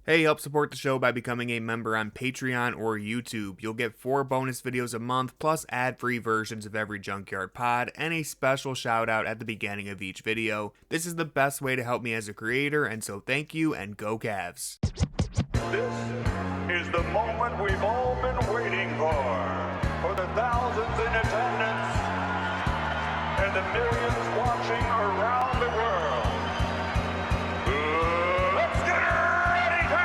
Hey, help support the show by becoming a member on Patreon or YouTube. You'll get 4 bonus videos a month, plus ad-free versions of every Junkyard Pod, and a special shout out at the beginning of each video. This is the best way to help me as a creator, and so thank you and go Cavs. This is the moment we've all been waiting for the thousands in attendance and the millions watching around the world. Let's get ready to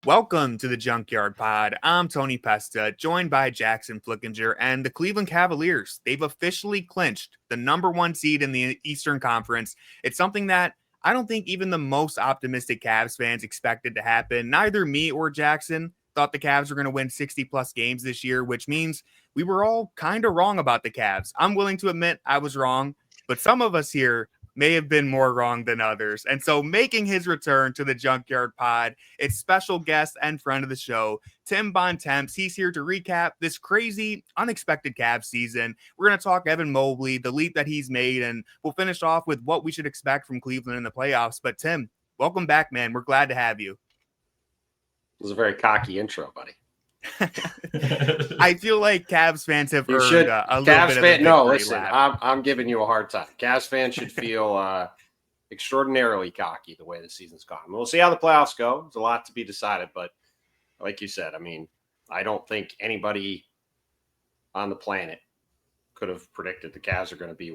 Welcome to the Junkyard Pod. I'm Tony Pesta, joined by Jackson Flickinger and the Cleveland Cavaliers. They've officially clinched the #1 seed in the Eastern Conference. It's something that I don't think even the most optimistic Cavs fans expected to happen. Neither me or Jackson thought the Cavs were going to win 60 plus games this year, which means we were all kind of wrong about the Cavs. I'm willing to admit I was wrong, but some of us here may have been more wrong than others. And so making his return to the Junkyard Pod, it's special guest and friend of the show, Tim Bontemps. He's here to recap this crazy, unexpected Cavs season. We're going to talk Evan Mobley, the leap that he's made, and we'll finish off with what we should expect from Cleveland in the playoffs. But Tim, welcome back, man. We're glad to have you. It was a very cocky intro, buddy. I feel like Cavs fans have earned a little Cavs bit of fan, a no, victory listen, lap. I'm giving you a hard time. Cavs fans should feel extraordinarily cocky the way the season's gone. We'll see how the playoffs go. There's a lot to be decided, but like you said, I mean, I don't think anybody on the planet could have predicted the Cavs are going to be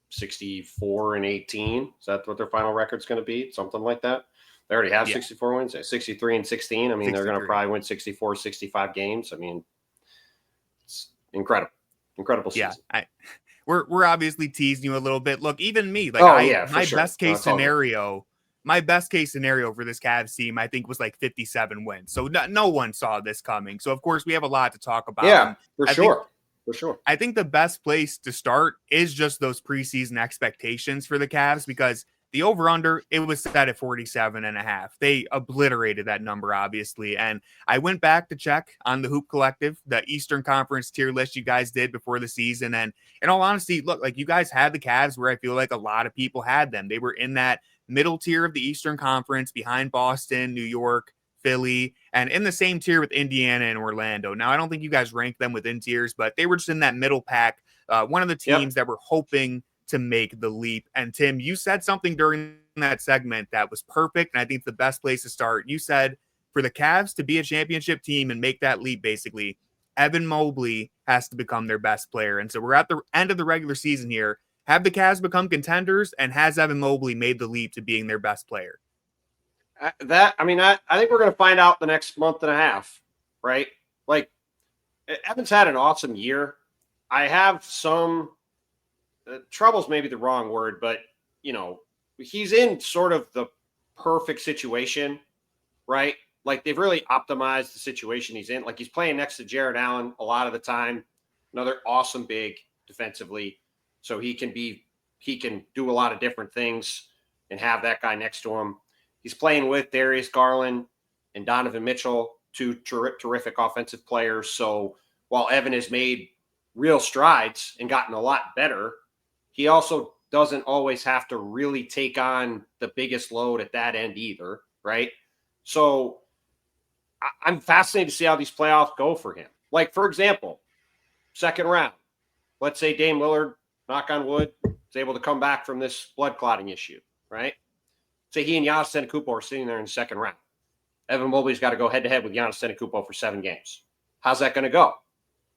64-18. Is that what their final record's going to be? Something like that. They already have 64 wins, 63-16. I mean, they're going to probably win 64, 65 games. I mean, it's incredible season. Yeah, we're obviously teasing you a little bit. Look, even me, like my best case scenario for this Cavs team, I think was like 57 wins. So no one saw this coming. So of course we have a lot to talk about. Yeah, for sure. I think the best place to start is just those preseason expectations for the Cavs, because the over-under, it was set at 47.5. They obliterated that number, obviously. And I went back to check on the Hoop Collective, the Eastern Conference tier list you guys did before the season. And in all honesty, look, like you guys had the Cavs where I feel like a lot of people had them. They were in that middle tier of the Eastern Conference behind Boston, New York, Philly, and in the same tier with Indiana and Orlando. Now, I don't think you guys ranked them within tiers, but they were just in that middle pack. One of the teams that were hoping to make the leap. And Tim, you said something during that segment that was perfect, and I think it's the best place to start. You said for the Cavs to be a championship team and make that leap, basically, Evan Mobley has to become their best player. And so we're at the end of the regular season here. Have the Cavs become contenders, and has Evan Mobley made the leap to being their best player? I think we're going to find out the next month and a half, right? Like, Evan's had an awesome year. I have some trouble's maybe the wrong word, but he's in sort of the perfect situation, right? Like, they've really optimized the situation he's in. Like, he's playing next to Jarrett Allen a lot of the time, another awesome big defensively. So he can do a lot of different things and have that guy next to him. He's playing with Darius, Garland, and Donovan Mitchell, two terrific offensive players. So while Evan has made real strides and gotten a lot better, he also doesn't always have to really take on the biggest load at that end either, right? So I'm fascinated to see how these playoffs go for him. Like, for example, second round, let's say Dame Lillard, knock on wood, is able to come back from this blood clotting issue, right? Say he and Giannis Antetokounmpo are sitting there in the second round. Evan Mobley's got to go head-to-head with Giannis Antetokounmpo for 7 games. How's that going to go?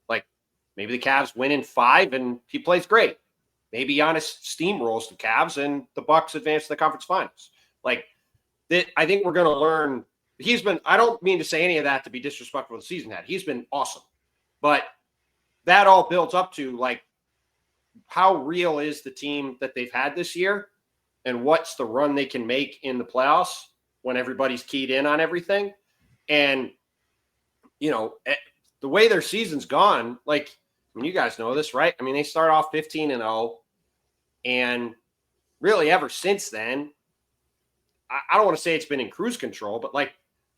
Like, maybe the Cavs win in 5 and he plays great. Maybe Giannis steamrolls the Cavs and the Bucks advance to the conference finals. Like, I think we're going to learn. I don't mean to say any of that to be disrespectful to the season had. He's been awesome. But that all builds up to, like, how real is the team that they've had this year, and what's the run they can make in the playoffs when everybody's keyed in on everything. And, the way their season's gone, like, I mean, you guys know this, right? I mean, they start off 15-0, and really ever since then, I don't want to say it's been in cruise control, but like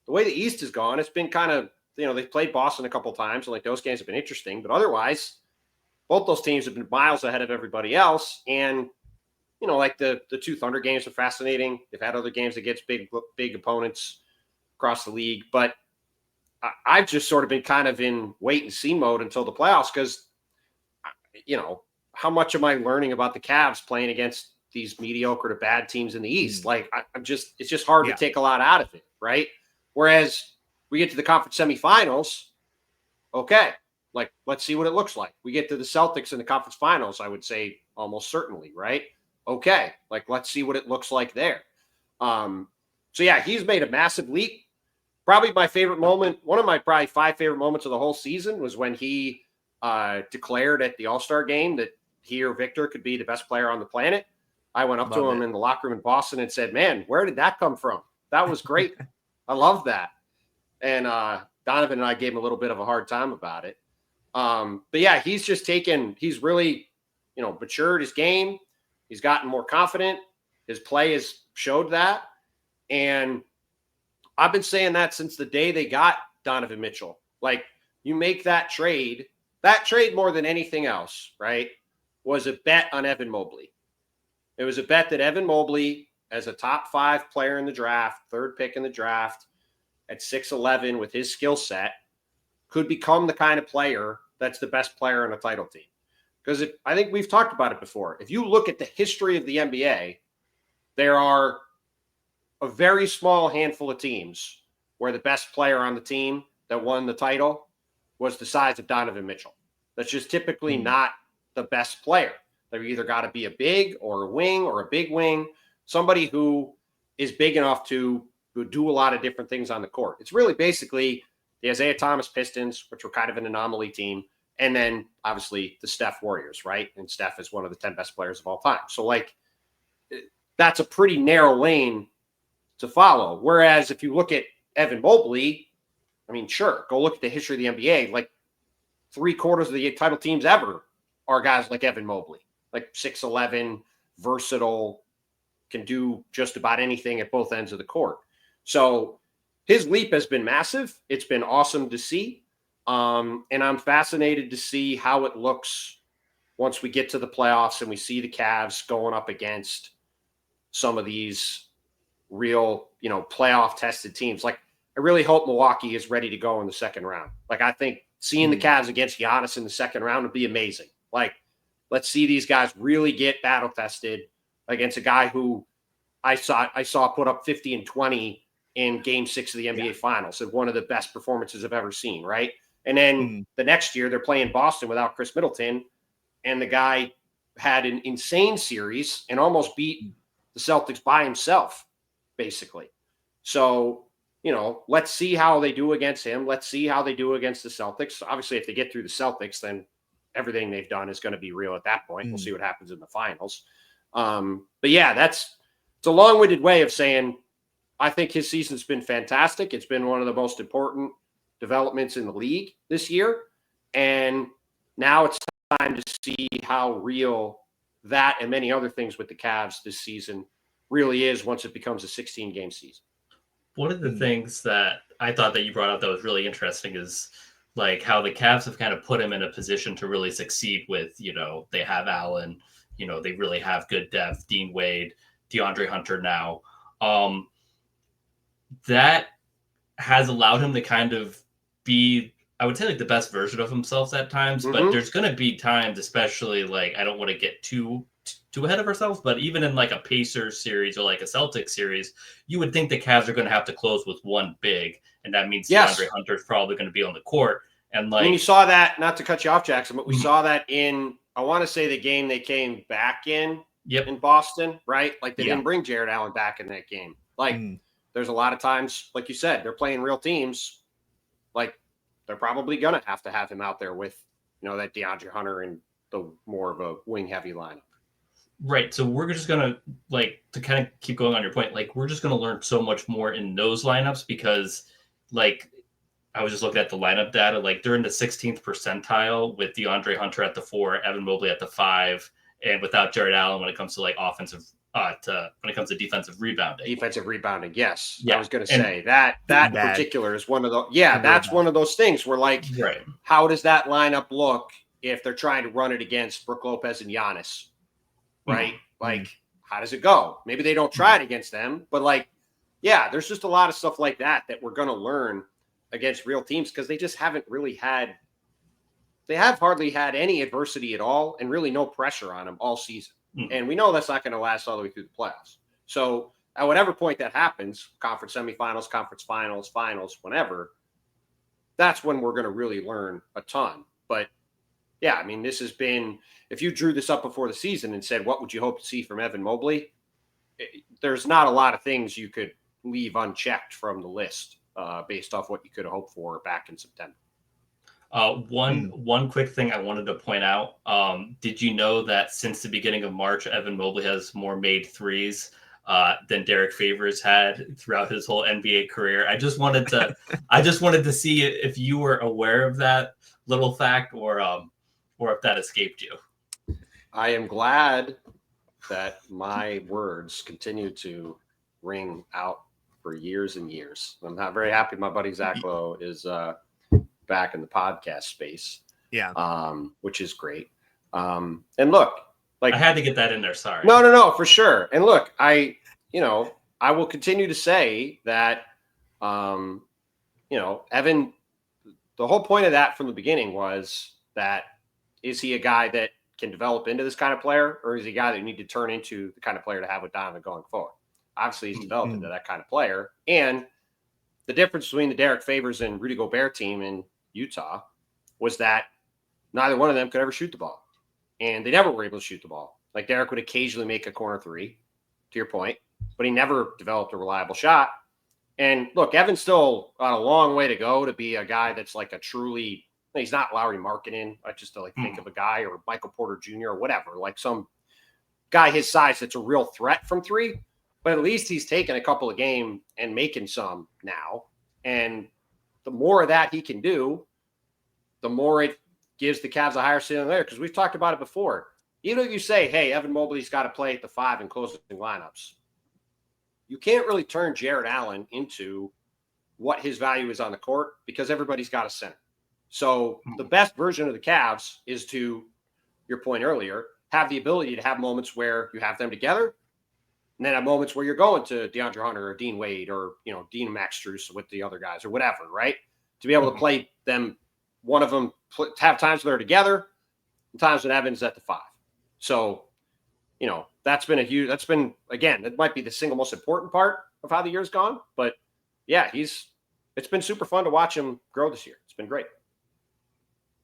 the way the East has gone, it's been kind of they played Boston a couple times, and like those games have been interesting, but otherwise, both those teams have been miles ahead of everybody else. And, like the two Thunder games are fascinating. They've had other games against big opponents across the league, but I've just sort of been kind of in wait and see mode until the playoffs because, how much am I learning about the Cavs playing against these mediocre to bad teams in the East? Like, it's just hard to take a lot out of it, right? Whereas we get to the conference semifinals, okay, like, let's see what it looks like. We get to the Celtics in the conference finals, I would say almost certainly, right? Okay, like, let's see what it looks like there. So, yeah, he's made a massive leap. Probably my favorite moment, one of my probably 5 favorite moments of the whole season was when he declared at the All-Star game that he or Victor could be the best player on the planet. I went up to him in the locker room in Boston and said, man, where did that come from? That was great. I love that. And Donovan and I gave him a little bit of a hard time about it. But yeah, he's really, matured his game. He's gotten more confident. His play has showed that. And I've been saying that since the day they got Donovan Mitchell. Like, you make that trade more than anything else, right, was a bet on Evan Mobley. It was a bet that Evan Mobley, as a top 5 player in the draft, 3rd pick in the draft, at 6'11" with his skill set, could become the kind of player that's the best player on a title team. Because I think we've talked about it before. If you look at the history of the NBA, there are a very small handful of teams where the best player on the team that won the title was the size of Donovan Mitchell. That's just typically not the best player. They've either got to be a big or a wing or a big wing, somebody who is big enough to do a lot of different things on the court. It's really basically the Isaiah Thomas Pistons, which were kind of an anomaly team, and then obviously the Steph Warriors, right? And Steph is one of the 10 best players of all time. So, like, that's a pretty narrow lane to follow. Whereas if you look at Evan Mobley, I mean, sure, go look at the history of the NBA. Like, 3/4 of the title teams ever are guys like Evan Mobley, like 6'11", versatile, can do just about anything at both ends of the court. So his leap has been massive. It's been awesome to see. And I'm fascinated to see how it looks once we get to the playoffs and we see the Cavs going up against some of these real, playoff tested teams. Like, I really hope Milwaukee is ready to go in the second round. Like, I think seeing the Cavs against Giannis in the second round would be amazing. Like, let's see these guys really get battle tested against a guy who I saw put up 50 and 20 in Game 6 of the NBA Finals, and one of the best performances I've ever seen, right? And then the next year they're playing Boston without Chris Middleton, and the guy had an insane series and almost beat the Celtics by himself, basically. So, let's see how they do against him. Let's see how they do against the Celtics. Obviously, if they get through the Celtics, then everything they've done is going to be real at that point. We'll see what happens in the finals. But yeah, it's a long-winded way of saying I think his season's been fantastic. It's been one of the most important developments in the league this year. And now it's time to see how real that and many other things with the Cavs this season really is once it becomes a 16-game season. One of the things that I thought that you brought up that was really interesting is like how the Cavs have kind of put him in a position to really succeed with, they have Allen, they really have good depth, Dean Wade, DeAndre Hunter now. That has allowed him to kind of be, I would say, like the best version of himself at times, but there's going to be times, especially like, I don't want to get too ahead of ourselves, but even in like a Pacers series or like a Celtics series, you would think the Cavs are going to have to close with one big, and that means DeAndre Hunter is probably going to be on the court. And like, you saw that, not to cut you off, Jackson, but we saw that in, I want to say the game they came back in Boston, right? Like they didn't bring Jarrett Allen back in that game. Like there's a lot of times, like you said, they're playing real teams. Like they're probably going to have him out there with, that DeAndre Hunter and the more of a wing heavy lineup. Right. So we're just going to, like, to kind of keep going on your point, like, we're just going to learn so much more in those lineups because, like, I was just looking at the lineup data, like, they're in the 16th percentile with DeAndre Hunter at the 4, Evan Mobley at the 5, and without Jarrett Allen when it comes to, like, offensive when it comes to defensive rebounding. Defensive rebounding, yes. Yeah. I was going to say that in particular is one of those. Yeah, that's one of those things where, like, right. How does that lineup look if they're trying to run it against Brook Lopez and Giannis? Right? Mm-hmm. Like, how does it go? Maybe they don't try it against them, but, like, yeah, there's just a lot of stuff like that we're going to learn against real teams because they just haven't really had. They have hardly had any adversity at all and really no pressure on them all season. Mm-hmm. And we know that's not going to last all the way through the playoffs. So at whatever point that happens, conference semifinals, conference finals, whenever, that's when we're going to really learn a ton. But yeah, I mean, this has been, if you drew this up before the season and said, what would you hope to see from Evan Mobley? There's not a lot of things you could leave unchecked from the list based off what you could have hoped for back in September. One quick thing I wanted to point out. Did you know that since the beginning of March, Evan Mobley has more made threes than Derek Favors had throughout his whole NBA career? I just wanted to see if you were aware of that little fact or if that escaped you. I am glad that my words continue to ring out for years and years. I'm not very happy my buddy Zach Lowe is back in the podcast space. Yeah. Which is great. And look, like, I had to get that in there. Sorry. No, for sure. And look, I will continue to say that, Evan, the whole point of that from the beginning was that, is he a guy that can develop into this kind of player, or is he a guy that you need to turn into the kind of player to have with Donovan going forward? Obviously he's developed into that kind of player. And the difference between the Derek Favors and Rudy Gobert team in Utah was that neither one of them could ever shoot the ball. And they never were able to shoot the ball. Like, Derek would occasionally make a corner three, to your point, but he never developed a reliable shot. And look, Evan's still got a long way to go to be a guy that's like a truly, he's not Lauri Markkanen. I just think of a guy, or Michael Porter Jr. or whatever, like some guy his size that's a real threat from three. But at least he's taken a couple of games and making some now. And the more of that he can do, the more it gives the Cavs a higher ceiling there. Because we've talked about it before. Even if you say, hey, Evan Mobley's got to play at the 5 in closing lineups, you can't really turn Jarrett Allen into what his value is on the court because everybody's got a center. So the best version of the Cavs is, to your point earlier, have the ability to have moments where you have them together, and then have moments where you're going to DeAndre Hunter or Dean Wade or, Dean and Max Strus with the other guys or whatever, right? To be able to play them, one of them have times where they're together and times when Evan's at the 5. So, that's been, again, that might be the single most important part of how the year's gone. But yeah, it's been super fun to watch him grow this year. It's been great.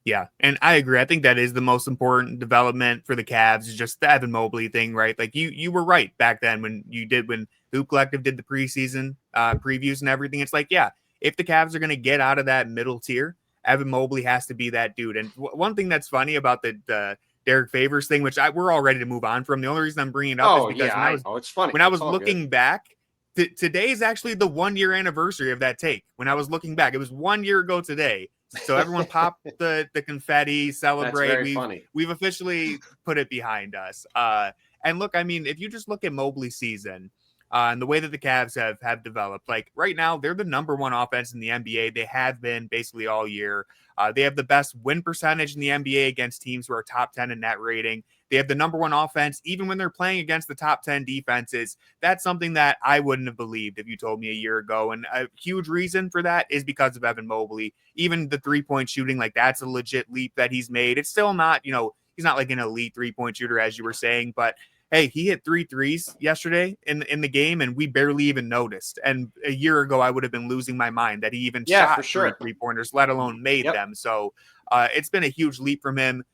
Yeah, and I agree. I think that is the most important development for the Cavs, is just the Evan Mobley thing, right? Like, you were right back then when the Hoop Collective did the preseason previews and everything. It's like, yeah, if the Cavs are going to get out of that middle tier, Evan Mobley has to be that dude. And one thing that's funny about the Derek Favors thing, which we're all ready to move on from. The only reason I'm bringing it up is because it's funny. When I was looking back, today is actually the 1 year anniversary of that take. When I was looking back, it was 1 year ago today. So everyone pop the confetti, celebrate. That's very funny. We've officially put it behind us. And look, I mean, if you just look at Mobley's season and the way that the Cavs have developed, like right now, they're the number 1 offense in the NBA. They have been basically all year. They have the best win percentage in the NBA against teams who are top 10 in net rating. They have the number 1 offense, even when they're playing against the top 10 defenses. That's something that I wouldn't have believed if you told me a year ago. And a huge reason for that is because of Evan Mobley. Even the 3-point shooting, like, that's a legit leap that he's made. It's still not, he's not like an elite 3-point shooter, as you were saying, but hey, he hit 3 threes yesterday in the game, and we barely even noticed. And a year ago, I would have been losing my mind that he even shot 3 3-pointers, let alone made them. So it's been a huge leap from him.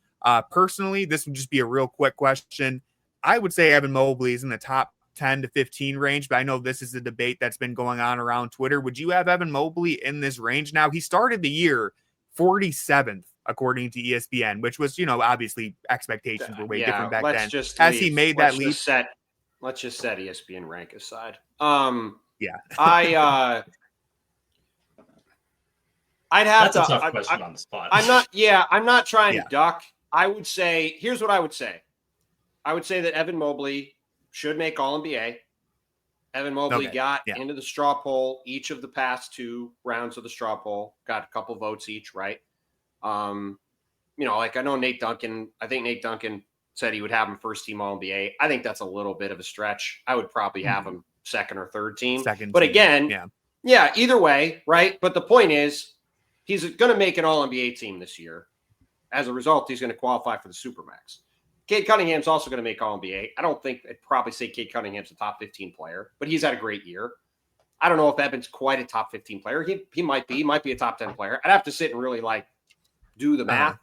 Personally, this would just be a real quick question. I would say Evan Mobley is in the top 10 to 15 range, but I know this is a debate that's been going on around Twitter. Would you have Evan Mobley in this range? Now, he started the year 47th, according to ESPN, which was, obviously expectations were way different back then. Has he made that leap? Let's just set ESPN rank aside. Yeah. I'd have That's a tough question on the spot. I'm not trying to duck. I would say, here's what I would say. I would say that Evan Mobley should make All-NBA. Evan Mobley got into the straw poll each of the past 2 rounds of the straw poll, got a couple votes each, right? Like I know Nate Duncan said he would have him first team All-NBA. I think that's a little bit of a stretch. I would probably have him second or third team. But again, either way, right? But the point is, he's going to make an All-NBA team this year. As a result, he's going to qualify for the Supermax. Cade Cunningham's also going to make All-NBA. I don't think I'd probably say Cade Cunningham's a top 15 player, but he's had a great year. I don't know if Evan's quite a top 15 player. He might be. He might be a top 10 player. I'd have to sit and really do the math.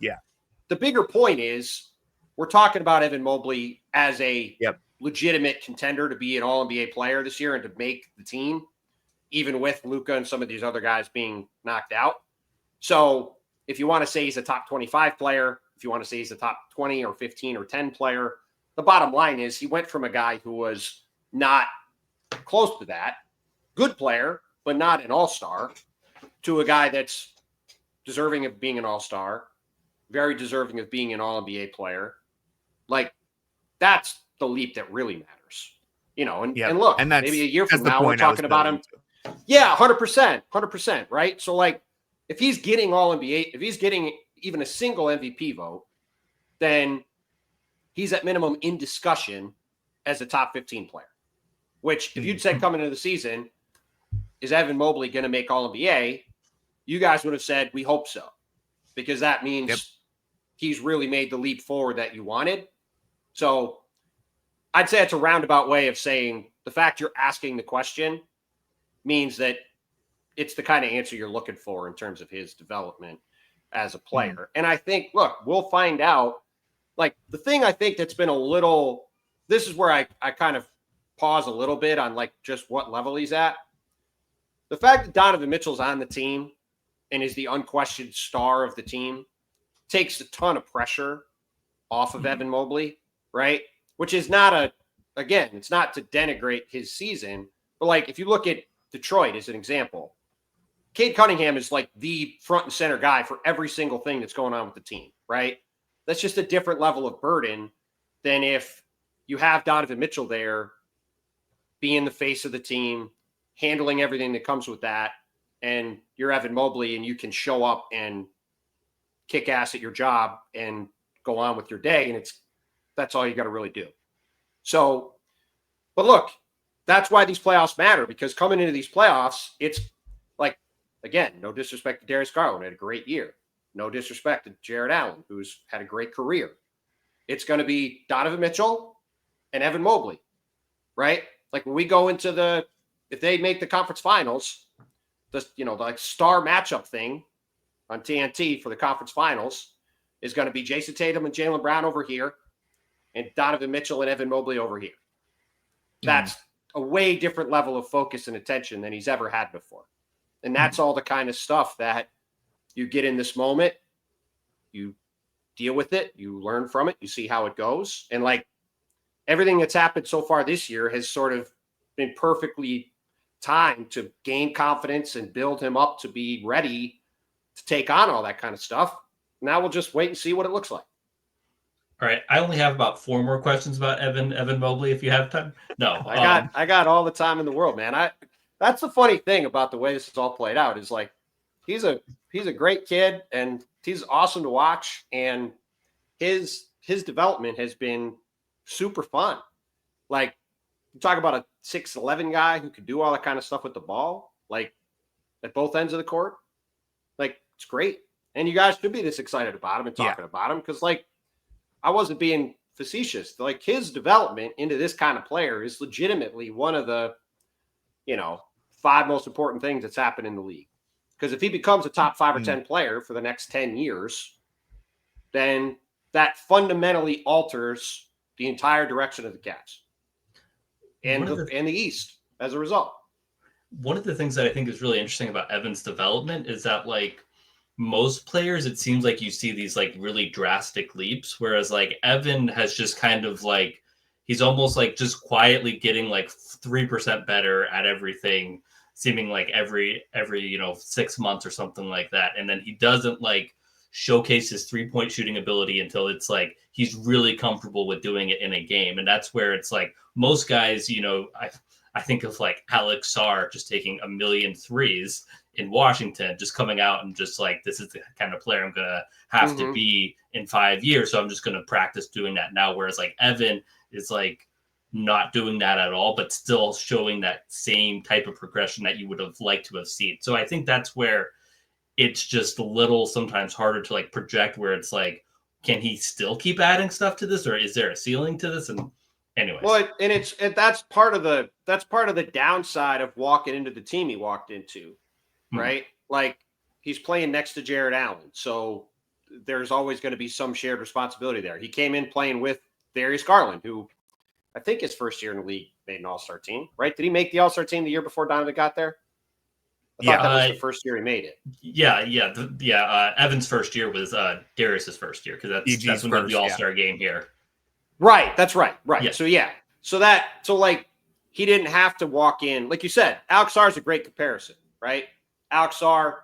The bigger point is we're talking about Evan Mobley as a legitimate contender to be an All-NBA player this year and to make the team, even with Luka and some of these other guys being knocked out. So if you want to say he's a top 25 player, if you want to say he's a top 20 or 15 or 10 player, the bottom line is he went from a guy who was not close to that, good player, but not an all-star, to a guy that's deserving of being an all-star, very deserving of being an All-NBA player. That's the leap that really matters. And look, and maybe a year from now we're talking about him. Yeah, 100%, right? So if he's getting All-NBA, if he's getting even a single MVP vote, then he's at minimum in discussion as a top 15 player. Which, if you'd said coming into the season, is Evan Mobley going to make All-NBA? You guys would have said, we hope so. Because that means he's really made the leap forward that you wanted. So I'd say it's a roundabout way of saying the fact you're asking the question means that it's the kind of answer you're looking for in terms of his development as a player. And I think, look, we'll find out. The thing I think that's been this is where I kind of pause a little bit on just what level he's at. The fact that Donovan Mitchell's on the team and is the unquestioned star of the team takes a ton of pressure off of Evan Mobley, right? Which is not it's not to denigrate his season, but if you look at Detroit as an example, Cade Cunningham is the front and center guy for every single thing that's going on with the team, right? That's just a different level of burden than if you have Donovan Mitchell there being the face of the team, handling everything that comes with that, and you're Evan Mobley and you can show up and kick ass at your job and go on with your day, and that's all you got to really do. So, but look, that's why these playoffs matter, because coming into these playoffs, it's again, no disrespect to Darius Garland, had a great year. No disrespect to Jarrett Allen, who's had a great career. It's going to be Donovan Mitchell and Evan Mobley, right? When we go into if they make the conference finals, the star matchup thing on TNT for the conference finals is going to be Jason Tatum and Jaylen Brown over here and Donovan Mitchell and Evan Mobley over here. That's a way different level of focus and attention than he's ever had before. And that's all the kind of stuff that you get in this moment. You deal with it. You learn from it. You see how it goes. And everything that's happened so far this year has sort of been perfectly timed to gain confidence and build him up to be ready to take on all that kind of stuff. Now we'll just wait and see what it looks like. All right. I only have about 4 more questions about Evan Mobley, if you have time. No. I got all the time in the world, man. That's the funny thing about the way this is all played out is he's a great kid and he's awesome to watch, and his development has been super fun. You talk about a 6'11" guy who can do all that kind of stuff with the ball, at both ends of the court. It's great. And you guys should be this excited about him and talking about him, because I wasn't being facetious. His development into this kind of player is legitimately one of the 5 most important things that's happened in the league. Because if he becomes a top 5 or 10 player for the next 10 years, then that fundamentally alters the entire direction of the Cavs and the East as a result. One of the things that I think is really interesting about Evan's development is that most players, it seems like you see these really drastic leaps, whereas Evan has just kind of he's almost just quietly getting 3% better at everything, seeming every 6 months or something like that. And then he doesn't showcase his 3-point shooting ability until it's like he's really comfortable with doing it in a game. And that's where it's like most guys, I think of like Alex Sarr just taking a million threes in Washington, just coming out and just like, this is the kind of player I'm going to have to be in 5 years. So I'm just going to practice doing that now. Whereas like Evan is like not doing that at all, but still showing that same type of progression that you would have liked to have seen. So I think that's where it's just a little sometimes harder to like project, where it's like, can he still keep adding stuff to this, or is there a ceiling to this? And anyways. Well, that's part of the downside of walking into the team he walked into, right? Like he's playing next to Jarrett Allen, so there's always going to be some shared responsibility there. He came in playing with Darius Garland, who I think his first year in the league made an All-Star team, right? Did he make the All-Star team the year before Donovan got there? I thought that was the first year he made it. Evan's first year was Darius's first year, because that's when the All-Star game here. Right, that's right. Yeah. So like he didn't have to walk in, like you said. Alex Sarr is a great comparison, right? Alex Sarr,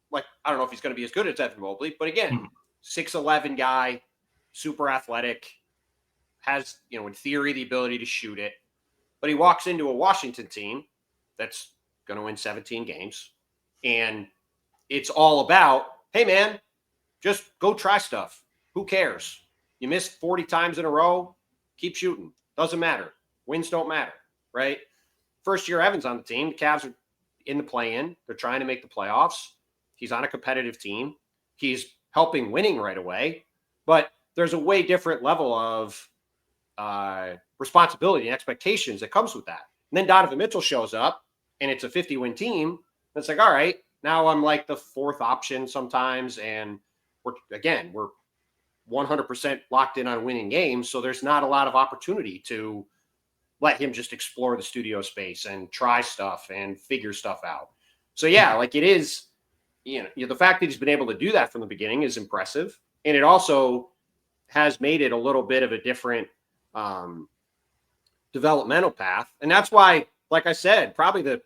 like I don't know if he's going to be as good as Evan Mobley, but again, 6'11" guy, super athletic, has in theory the ability to shoot it, but he walks into a Washington team that's going to win 17 games, and it's all about, hey man, just go try stuff. Who cares? You missed 40 times in a row, keep shooting. Doesn't matter. Wins don't matter, right? First year Evans on the team, the Cavs are in the play-in. They're trying to make the playoffs. He's on a competitive team. He's helping winning right away, but there's a way different level of responsibility and expectations that comes with that. And then Donovan Mitchell shows up, and it's a 50-win team. And it's like, all right, now I'm like the fourth option sometimes, and we're 100% locked in on winning games. So there's not a lot of opportunity to let him just explore the studio space and try stuff and figure stuff out. So yeah, like it is, the fact that he's been able to do that from the beginning is impressive. And it also has made it a little bit of a different developmental path. And that's why, like I said, probably the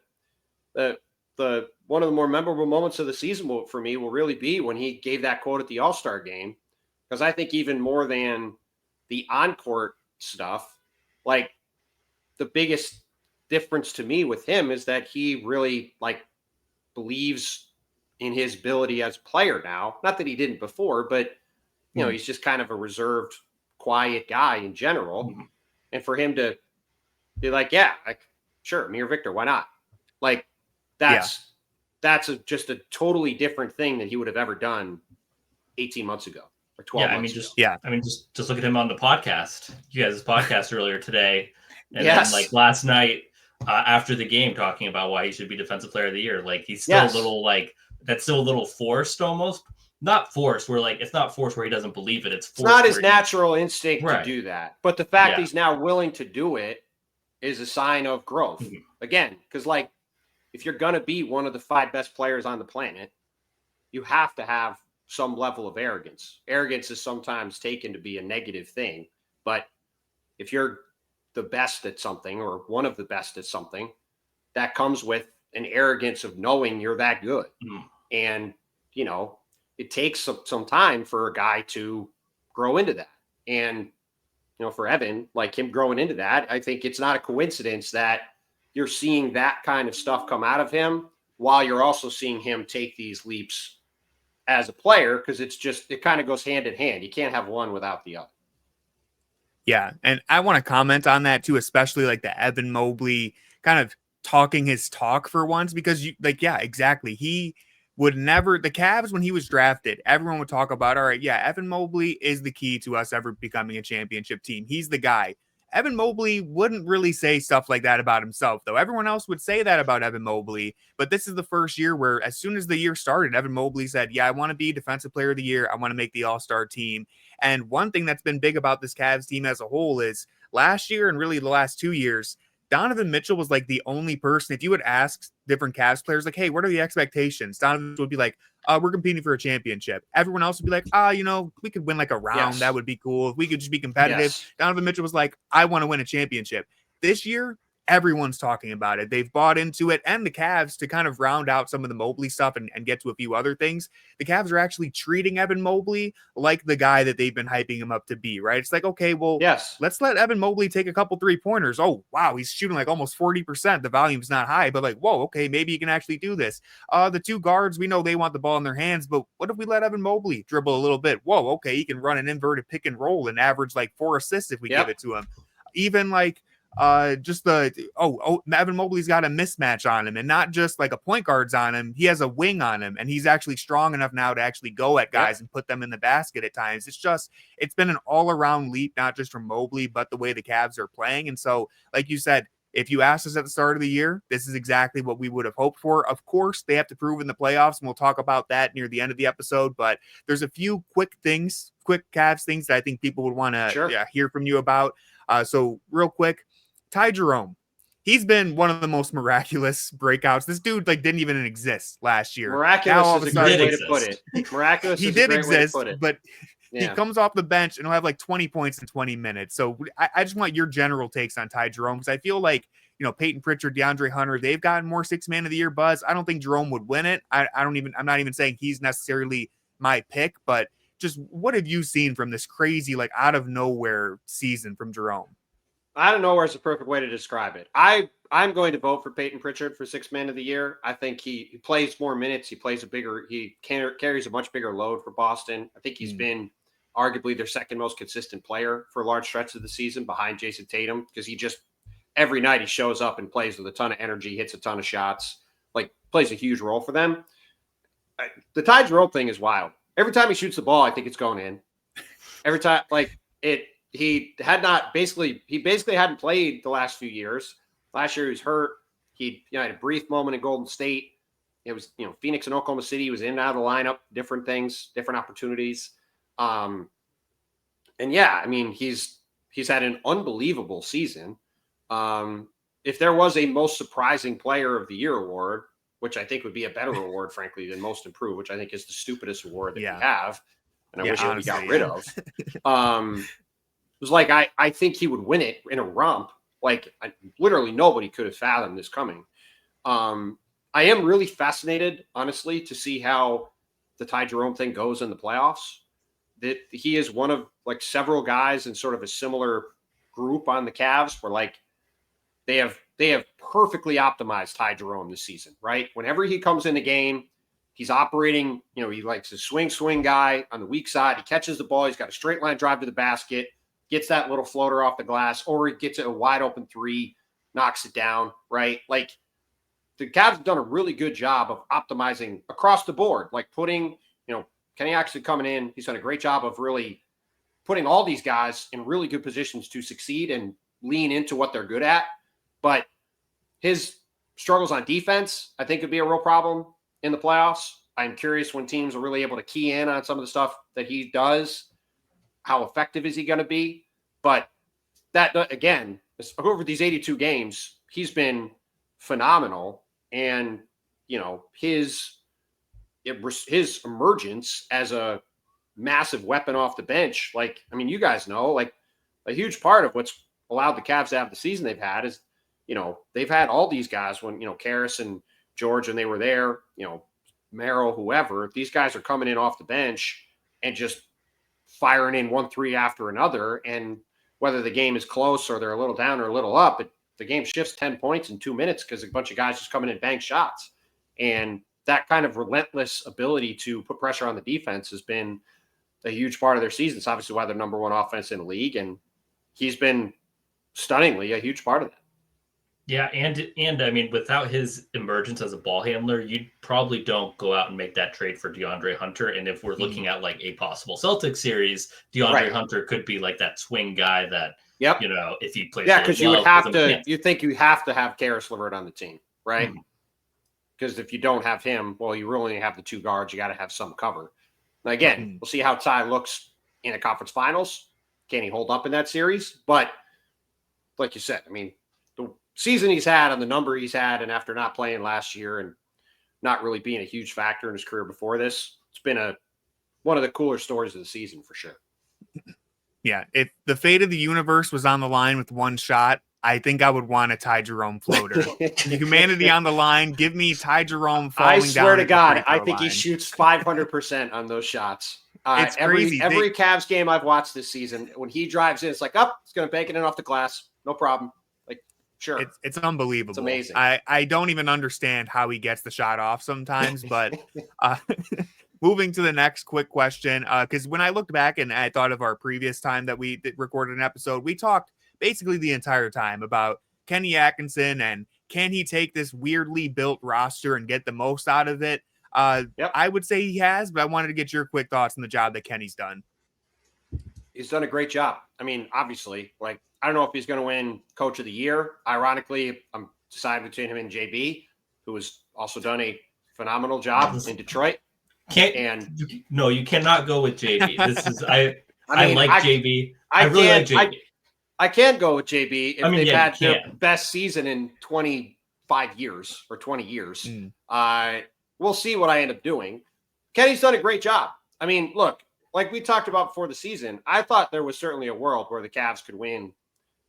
one of the more memorable moments of the season for me will really be when he gave that quote at the All-Star game. Because I think even more than the on-court stuff, like the biggest difference to me with him is that he really like believes in his ability as a player now. Not that he didn't before, but he's just kind of a reserved, quiet guy in general. And for him to be like, yeah, like sure, me or Victor, why not? Like that's just a totally different thing than he would have ever done 18 months ago. Or 12 months ago. Just look at him on the podcast. You guys' podcast earlier today, and then like last night after the game, talking about why he should be Defensive Player of the Year. Like he's still a little like that's still a little forced, almost not forced. Where like it's not forced where he doesn't believe it. It's not his natural instinct to do that. But the fact he's now willing to do it is a sign of growth. Again, because like if you're gonna be one of the 5 best players on the planet, you have to have some level of arrogance. Arrogance is sometimes taken to be a negative thing, but if you're the best at something or one of the best at something, that comes with an arrogance of knowing you're that good. And, it takes some time for a guy to grow into that. And, for Evan, like him growing into that, I think it's not a coincidence that you're seeing that kind of stuff come out of him while you're also seeing him take these leaps as a player, because it kind of goes hand in hand. You can't have one without the other. Yeah. And I want to comment on that too, especially like the Evan Mobley kind of talking his talk for once, because exactly. He would never, the Cavs, when he was drafted, everyone would talk about, all right, yeah, Evan Mobley is the key to us ever becoming a championship team. He's the guy. Evan Mobley wouldn't really say stuff like that about himself, though. Everyone else would say that about Evan Mobley, but this is the first year where as soon as the year started, Evan Mobley said, yeah, I want to be Defensive Player of the Year. I want to make the All-Star team. And one thing that's been big about this Cavs team as a whole is last year and really the last 2 years, Donovan Mitchell was like the only person, if you would ask different Cavs players, like, hey, what are the expectations? Donovan would be like, we're competing for a championship. Everyone else would be like, we could win like a round. That would be cool. If we could just be competitive. Donovan Mitchell was like, I want to win a championship. This year, everyone's talking about it. They've bought into it, and the Cavs, to kind of round out some of the Mobley stuff and get to a few other things, the Cavs are actually treating Evan Mobley like the guy that they've been hyping him up to be, right? It's like, okay, well, yes, let's let Evan Mobley take a couple 3-pointers. Oh, wow, he's shooting like almost 40%. The volume's not high, but like, whoa, okay, maybe he can actually do this. The two guards, we know they want the ball in their hands, but what if we let Evan Mobley dribble a little bit? Whoa, okay, he can run an inverted pick and roll and average like 4 assists if we give it to him. Even like Evan Mobley's got a mismatch on him, and not just like a point guard's on him. He has a wing on him, and he's actually strong enough now to actually go at guys and put them in the basket at times. It's been an all around leap, not just from Mobley, but the way the Cavs are playing. And so, like you said, if you asked us at the start of the year, this is exactly what we would have hoped for. Of course, they have to prove in the playoffs, and we'll talk about that near the end of the episode. But there's a few quick Cavs things that I think people would want to hear from you about. So real quick, Ty Jerome. He's been one of the most miraculous breakouts. This dude didn't even exist last year. Miraculous is a great way to put it. Miraculous he is did a great exist, way to put it. but he comes off the bench and he'll have like 20 points in 20 minutes. So I just want your general takes on Ty Jerome, because I feel like, Peyton Pritchard, DeAndre Hunter, they've gotten more 6 man of the year buzz. I don't think Jerome would win it. I'm not even saying he's necessarily my pick, but just what have you seen from this crazy, out of nowhere season from Jerome? Out of nowhere is the perfect way to describe it. I'm going to vote for Peyton Pritchard for 6 man of the year. I think he plays more minutes. He carries a much bigger load for Boston. I think he's been arguably their second most consistent player for large stretches of the season behind Jason Tatum, because he just every night he shows up and plays with a ton of energy, hits a ton of shots, plays a huge role for them. The Ty Jerome thing is wild. Every time he shoots the ball, I think it's going in. Every time, he basically hadn't played the last few years. Last year he was hurt. He had a brief moment in Golden State. It was, Phoenix and Oklahoma City. He was in and out of the lineup, different things, different opportunities. He's had an unbelievable season. If there was a most surprising player of the year award, which I think would be a better award, frankly, than most improved, which I think is the stupidest award that we have, and I wish we got rid of. It was I think he would win it in a romp. Literally nobody could have fathomed this coming. I am really fascinated, honestly, to see how the Ty Jerome thing goes in the playoffs. That he is one of several guys in sort of a similar group on the Cavs where they have perfectly optimized Ty Jerome this season, right? Whenever he comes in the game, he's operating, he likes a swing guy on the weak side. He catches the ball. He's got a straight line drive to the basket, gets that little floater off the glass, or he gets a wide open three, knocks it down, right? The Cavs have done a really good job of optimizing across the board, putting, Kenny Atkinson coming in. He's done a great job of really putting all these guys in really good positions to succeed and lean into what they're good at. But his struggles on defense, I think, could be a real problem in the playoffs. I'm curious when teams are really able to key in on some of the stuff that he does. How effective is he going to be? But that, again, over these 82 games, he's been phenomenal. And, his emergence as a massive weapon off the bench, you guys know, a huge part of what's allowed the Cavs to have the season they've had is, they've had all these guys when, Karras and George, when they were there, Merrill, whoever, these guys are coming in off the bench and just firing in 1-3 after another. And whether the game is close or they're a little down or a little up, the game shifts 10 points in 2 minutes because a bunch of guys just come in and bank shots. And that kind of relentless ability to put pressure on the defense has been a huge part of their season. It's obviously why they're number one offense in the league. And he's been stunningly a huge part of that. Yeah, and I mean, without his emergence as a ball handler, you probably don't go out and make that trade for DeAndre Hunter. And if we're looking at a possible Celtics series, DeAndre Hunter could be that swing guy that, if he plays. Yeah, because you think you have to have Karis LeVert on the team, right? Because if you don't have him, well, you really only have the two guards. You got to have some cover. Now, again, we'll see how Ty looks in the conference finals. Can he hold up in that series? But like you said, I mean, the season he's had and the number he's had, and after not playing last year and not really being a huge factor in his career before this, it's been one of the cooler stories of the season for sure. Yeah, if the fate of the universe was on the line with one shot, I think I would want a Ty Jerome floater. Humanity on the line. Give me Ty Jerome falling I down. swear to God, I think line. he shoots 500% on those shots. It's crazy. Every Cavs game I've watched this season, when he drives in, it's like, it's going to bank it in off the glass. No problem. Like, sure. It's unbelievable. It's amazing. I don't even understand how he gets the shot off sometimes, but moving to the next quick question, because when I looked back and I thought of our previous time that we recorded an episode, we talked basically the entire time about Kenny Atkinson and can he take this weirdly built roster and get the most out of it? Yep. I would say he has, but I wanted to get your quick thoughts on the job that Kenny's done. He's done a great job. I mean, obviously, like, I don't know if he's going to win Coach of the Year. Ironically, I'm deciding between him and JB, who has also done a phenomenal job in Detroit. No, you cannot go with JB. This is I like JB. I really like JB. I can go with JB if they've had their best season in 25 years or 20 years. We'll see what I end up doing. Kenny's done a great job. I mean, look, like we talked about before the season, I thought there was certainly a world where the Cavs could win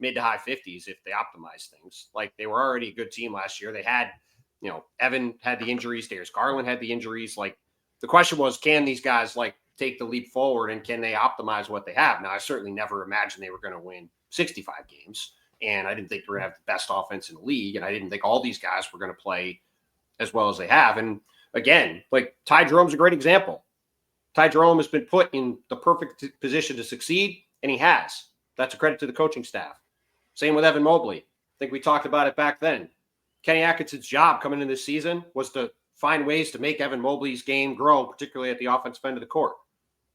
mid to high 50s if they optimize things. Like, they were already a good team last year. They had, Evan had the injuries, Darius Garland had the injuries. Like, the question was, can these guys take the leap forward and can they optimize what they have? Now, I certainly never imagined they were going to win 65 games, and I didn't think they were going to have the best offense in the league, and I didn't think all these guys were going to play as well as they have. And again, like, Ty Jerome's a great example. Ty Jerome has been put in the perfect position to succeed, and he has. That's a credit to the coaching staff. Same with Evan Mobley. I think we talked about it back then. Kenny Atkinson's job coming in this season was to find ways to make Evan Mobley's game grow, particularly at the offensive end of the court.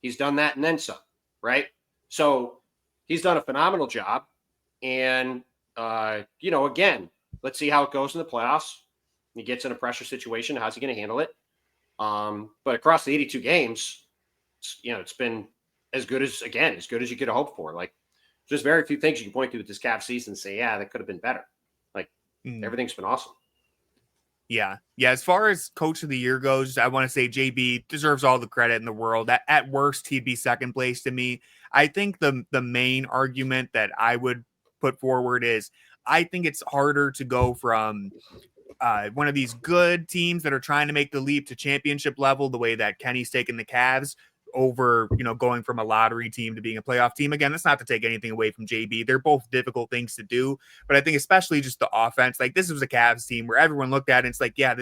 He's done that and then some, right? So he's done a phenomenal job. And, again, let's see how it goes in the playoffs. He gets in a pressure situation. How's he going to handle it? But across the 82 games, it's been as good as you could have hoped for. Like, there's very few things you can point to with this Cavs season and say, yeah, that could have been better. Like, everything's been awesome. Yeah. As far as Coach of the Year goes, I want to say JB deserves all the credit in the world. At worst, he'd be second place to me. I think the main argument that I would put forward is I think it's harder to go from one of these good teams that are trying to make the leap to championship level, the way that Kenny's taken the Cavs, over, going from a lottery team to being a playoff team. Again, that's not to take anything away from JB. They're both difficult things to do, but I think especially just the offense, like, this was a Cavs team where everyone looked at it and it's like, yeah,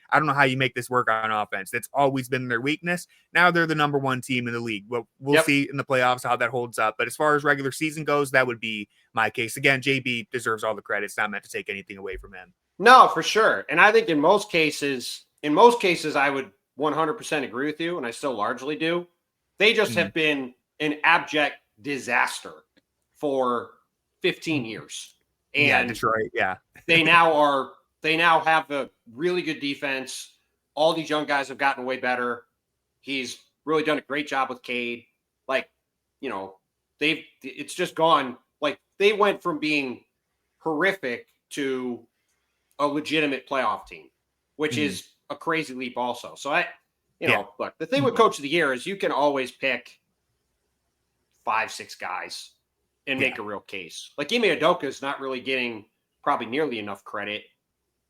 I don't know how you make this work on offense. That's always been their weakness. Now they're the number one team in the league. Well, we'll see in the playoffs how that holds up. But as far as regular season goes, that would be my case. Again, JB deserves all the credit. It's not meant to take anything away from him. No, for sure. And I think in most cases, I would 100% agree with you, and I still largely do. They just have been an abject disaster for 15 years. And Detroit, they now have a really good defense. All these young guys have gotten way better. He's really done a great job with Cade. Like, it's just gone. Like, they went from being horrific to a legitimate playoff team, which is a crazy leap also. So look, the thing with Coach of the Year is you can always pick 5-6 guys and make a real case. Like, Ime Udoka is not really getting probably nearly enough credit.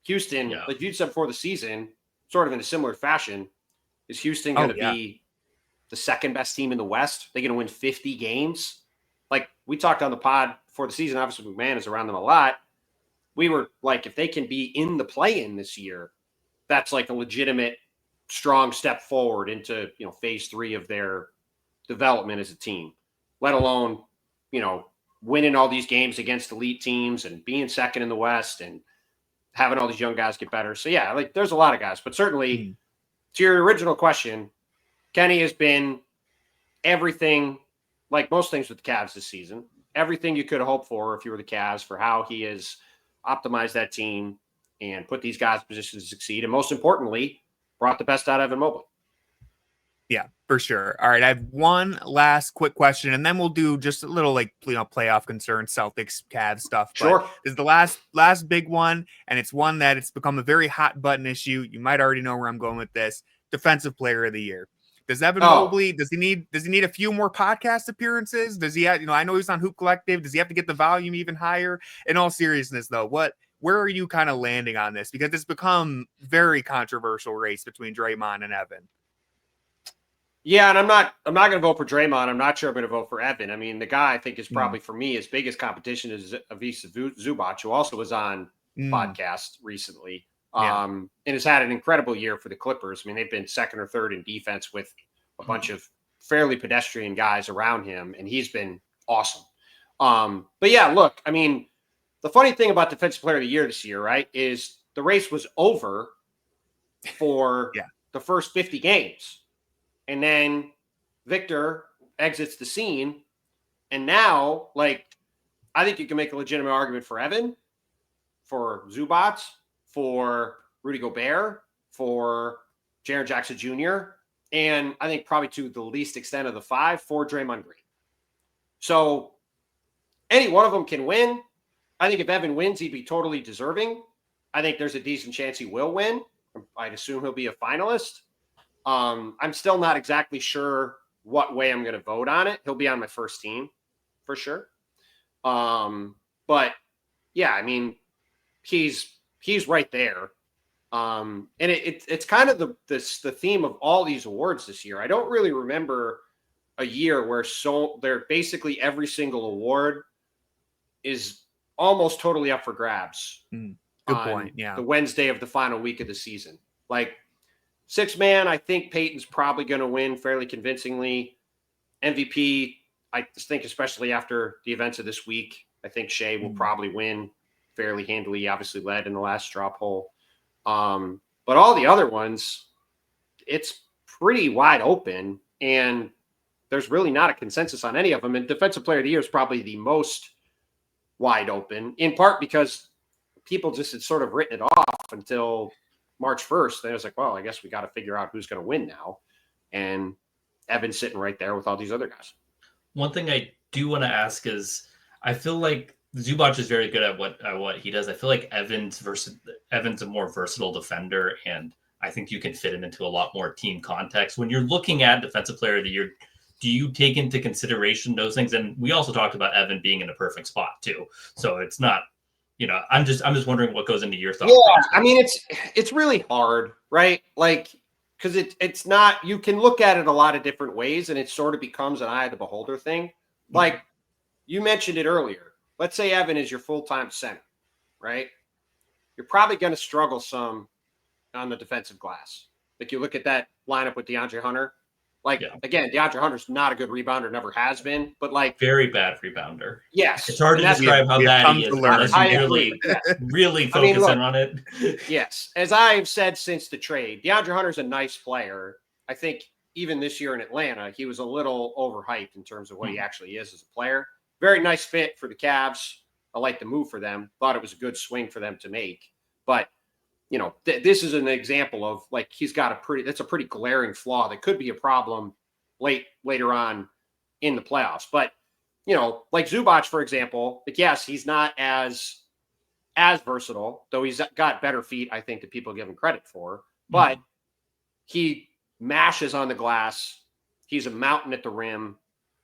Houston, like you said before the season, sort of in a similar fashion, is Houston going to be the second best team in the West? They're going to win 50 games? Like, we talked on the pod before the season, obviously McMahon is around them a lot. We were like, if they can be in the play-in this year, that's like a legitimate strong step forward into, phase 3 of their development as a team, let alone, winning all these games against elite teams and being second in the West and having all these young guys get better. So there's a lot of guys, but certainly to your original question, Kenny has been everything, like most things with the Cavs this season, everything you could have hoped for if you were the Cavs, for how he has optimized that team and put these guys in positions to succeed. And most importantly, brought the best out of Evan Mobley. Yeah, for sure. All right, I have one last quick question, and then we'll do just a little playoff concerns, Celtics, Cavs stuff. Sure. But this is the last big one, and it's one that it's become a very hot button issue. You might already know where I'm going with this. Defensive Player of the Year. Does Evan Mobley, does he need a few more podcast appearances? Does he have, I know he's on Hoop Collective. Does he have to get the volume even higher? In all seriousness, though, where are you kind of landing on this? Because it's become very controversial race between Draymond and Evan. Yeah, and I'm not going to vote for Draymond. I'm not sure I'm going to vote for Evan. I mean, the guy I think is probably for me his biggest competition is Ivica Zubac, who also was on podcast recently. And has had an incredible year for the Clippers. I mean, they've been second or third in defense with a bunch of fairly pedestrian guys around him, and he's been awesome. But yeah, look, I mean, the funny thing about Defensive Player of the Year this year, right, is the race was over for the first 50 games. And then Victor exits the scene. And now, like, I think you can make a legitimate argument for Evan, for Zubac, for Rudy Gobert, for Jaren Jackson Jr., and I think probably to the least extent of the five, for Draymond Green. So any one of them can win. I think if Evan wins, he'd be totally deserving. I think there's a decent chance he will win. I'd assume he'll be a finalist. I'm still not exactly sure what way I'm going to vote on it. He'll be on my first team for sure. But yeah, I mean, he's right there. And it's kind of the theme of all these awards this year. I don't really remember a year where they're basically every single award is almost totally up for grabs. Good point. Yeah. The Wednesday of the final week of the season. Like, six man, I think Peyton's probably going to win fairly convincingly. MVP, I think, especially after the events of this week, I think Shea will probably win fairly handily. He obviously led in the last straw poll. But all the other ones, it's pretty wide open, and there's really not a consensus on any of them. And Defensive Player of the Year is probably the most wide open, in part because people just had sort of written it off until March 1st. Then it was like, well, I guess we got to figure out who's going to win now. And Evan's sitting right there with all these other guys. One thing I do want to ask is, I feel like Zubac is very good at what he does. I feel like Evan's a more versatile defender, and I think you can fit him into a lot more team context. When you're looking at Defensive Player of the Year, do you take into consideration those things? And we also talked about Evan being in a perfect spot too. So it's not, I'm just wondering what goes into your thoughts. Yeah, I mean, it's really hard, right? Like, because it's not, you can look at it a lot of different ways, and it sort of becomes an eye of the beholder thing. Like, you mentioned it earlier. Let's say Evan is your full-time center, right? You're probably going to struggle some on the defensive glass. Like, you look at that lineup with DeAndre Hunter. Like, again, DeAndre Hunter's not a good rebounder, never has been, but like, very bad rebounder. Yes. It's hard to describe how bad he is unless you really focus in on it. Yes. As I've said since the trade, DeAndre Hunter's a nice player. I think even this year in Atlanta, he was a little overhyped in terms of what he actually is as a player. Very nice fit for the Cavs. I like the move for them. Thought it was a good swing for them to make. But, this is an example of, like, that's a pretty glaring flaw that could be a problem later on in the playoffs. But, like Zubac, for example, like, yes, he's not as versatile, though he's got better feet, I think, that people give him credit for. But he mashes on the glass. He's a mountain at the rim.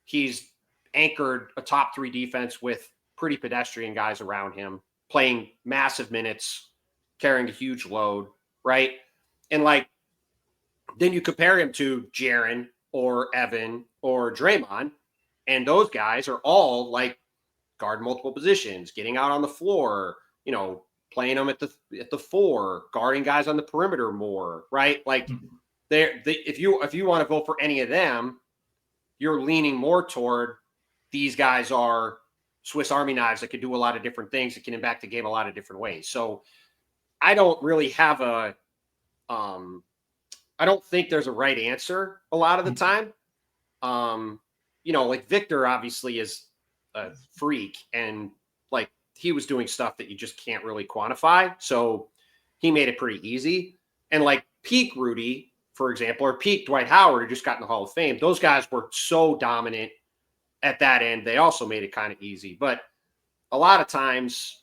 He's anchored a top three defense with pretty pedestrian guys around him, playing massive minutes, carrying a huge load, right? And like, then you compare him to Jaren or Evan or Draymond, and those guys are all like guard multiple positions, getting out on the floor, playing them at the four, guarding guys on the perimeter more, right? Like, if you want to vote for any of them, you're leaning more toward these guys are Swiss Army knives that can do a lot of different things, that can impact the game a lot of different ways. So I don't really have I don't think there's a right answer a lot of the time. Like Victor obviously is a freak, and like, he was doing stuff that you just can't really quantify. So he made it pretty easy. And like peak Rudy, for example, or peak Dwight Howard, who just got in the Hall of Fame, those guys were so dominant at that end. They also made it kind of easy. But a lot of times,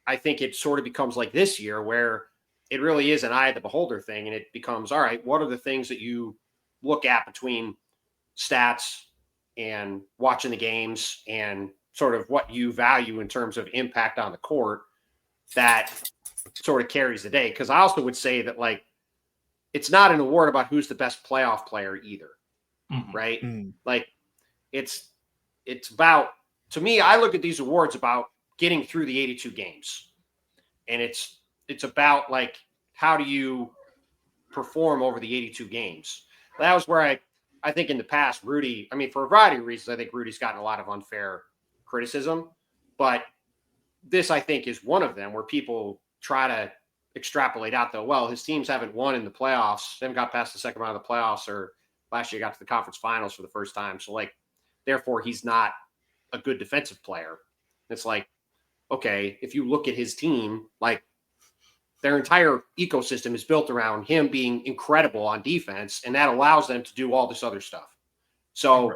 I think it sort of becomes like this year, where it really is an eye of the beholder thing. And it becomes, all right, what are the things that you look at between stats and watching the games and sort of what you value in terms of impact on the court, that sort of carries the day. Because I also would say that, like, it's not an award about who's the best playoff player either, right? Like, it's about, to me, I look at these awards about getting through the 82 games. And it's about, like, how do you perform over the 82 games? That was where I think in the past, Rudy, I mean, for a variety of reasons, I think Rudy's gotten a lot of unfair criticism. But this, I think, is one of them where people try to extrapolate out, though, well, his teams haven't won in the playoffs. They haven't got past the second round of the playoffs, or last year got to the conference finals for the first time. So, like, therefore, he's not a good defensive player. It's like, okay, if you look at his team, like, their entire ecosystem is built around him being incredible on defense, and that allows them to do all this other stuff. So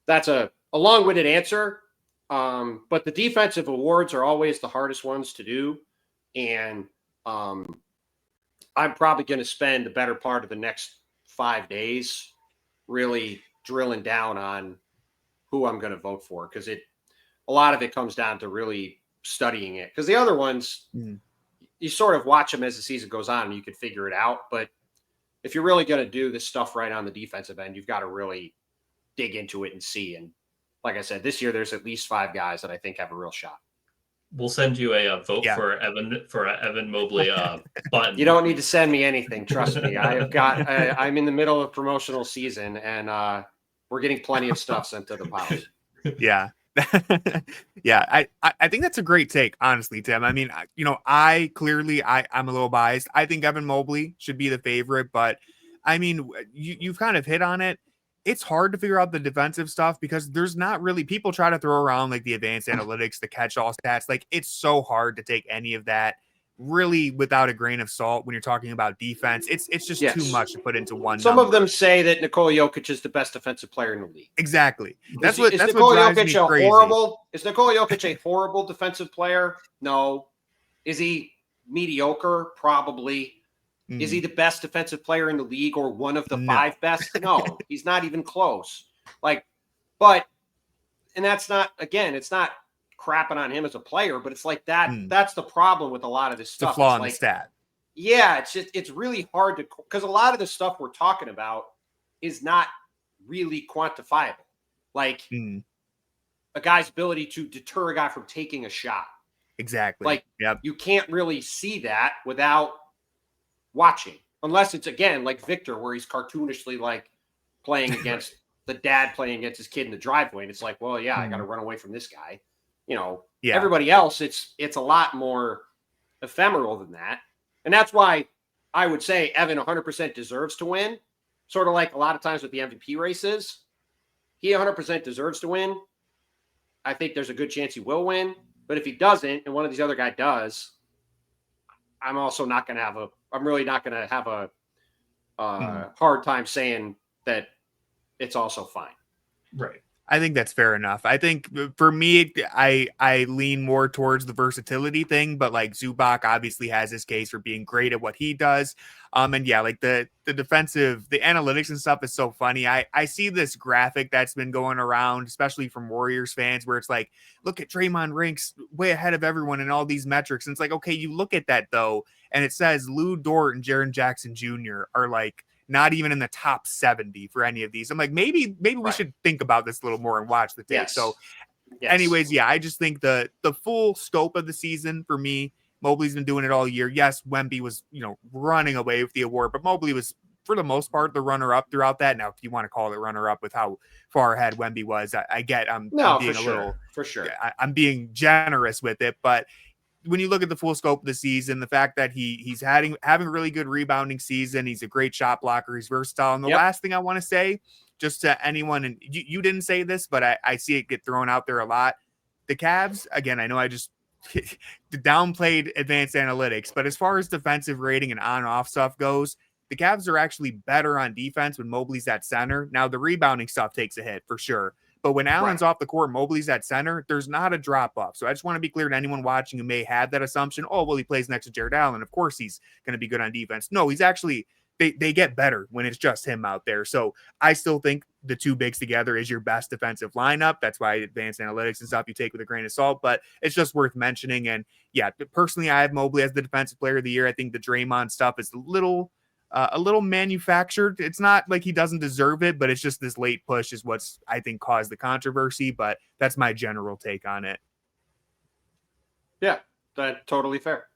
that's a long-winded answer. But the defensive awards are always the hardest ones to do. And I'm probably going to spend the better part of the next 5 days really drilling down on who I'm going to vote for, because a lot of it comes down to really studying it. Because the other ones, you sort of watch them as the season goes on and you can figure it out. But if you're really going to do this stuff right on the defensive end, you've got to really dig into it and see. And like I said, this year there's at least 5 guys that I think have a real shot. We'll send you a vote for Evan Mobley button. You don't need to send me anything. Trust me. I'm in the middle of promotional season, and we're getting plenty of stuff sent to the house. Yeah. Yeah, I think that's a great take, honestly, Tim. I mean, I'm a little biased. I think Evan Mobley should be the favorite, but I mean, you've kind of hit on it. It's hard to figure out the defensive stuff because there's not really, people try to throw around like the advanced analytics, the catch-all stats. Like, it's so hard to take any of that really without a grain of salt when you're talking about defense. It's just too much to put into one. Some of them say that Nikola Jokic is the best defensive player in the league. Exactly. That's what drives me crazy. Is Nikola Jokic a horrible defensive player? No. Is he mediocre? Probably. Is he the best defensive player in the league or one of the 5 best? No, he's not even close. And that's not, again, it's not crapping on him as a player, but it's like that. That's the problem with a lot of this stuff. It's a flaw in the stat. Yeah, it's really hard to, because a lot of the stuff we're talking about is not really quantifiable. Like a guy's ability to deter a guy from taking a shot. Exactly. Like, you can't really see that without watching, unless it's, again, like Victor, where he's cartoonishly like playing against the dad playing against his kid in the driveway, and it's like, well, yeah, I got to run away from this guy. Everybody else, it's a lot more ephemeral than that. And that's why I would say Evan 100% deserves to win. Sort of like a lot of times with the MVP races, he 100% deserves to win. I think there's a good chance he will win. But if he doesn't, and one of these other guys does, I'm also not going to have I'm really not going to have a hard time saying that it's also fine. Right. I think that's fair enough. I think for me, I lean more towards the versatility thing, but like Zubac obviously has his case for being great at what he does. And yeah, like the defensive, the analytics and stuff is so funny. I see this graphic that's been going around, especially from Warriors fans, where it's like, look at Draymond ranks way ahead of everyone in all these metrics. And it's like, okay, you look at that though, and it says Lou Dort and Jaren Jackson Jr. are like not even in the top 70 for any of these. I'm like, maybe we should think about this a little more and watch the tape. Yes. So anyways, yeah, I just think the full scope of the season for me, Mobley's been doing it all year. Yes, Wemby was, running away with the award, but Mobley was, for the most part, the runner-up throughout that. Now, if you want to call it runner-up with how far ahead Wemby was, I get I'm being for sure. I'm being generous with it, but when you look at the full scope of the season, the fact that he's having a really good rebounding season, he's a great shot blocker, he's versatile. And the last thing I want to say, just to anyone, and you didn't say this, but I see it get thrown out there a lot. The Cavs, again, I know I just downplayed advanced analytics, but as far as defensive rating and on-off stuff goes, the Cavs are actually better on defense when Mobley's at center. Now, the rebounding stuff takes a hit for sure. But when Allen's off the court, Mobley's at center, there's not a drop-off. So I just want to be clear to anyone watching who may have that assumption, oh, well, he plays next to Jarrett Allen. Of course he's going to be good on defense. No, he's actually they get better when it's just him out there. So I still think the two bigs together is your best defensive lineup. That's why advanced analytics and stuff you take with a grain of salt, but it's just worth mentioning. And yeah, personally, I have Mobley as the defensive player of the year. I think the Draymond stuff is a little manufactured. It's not like he doesn't deserve it, but it's just this late push is what's, I think, caused the controversy. But that's my general take on it. Yeah, that's totally fair.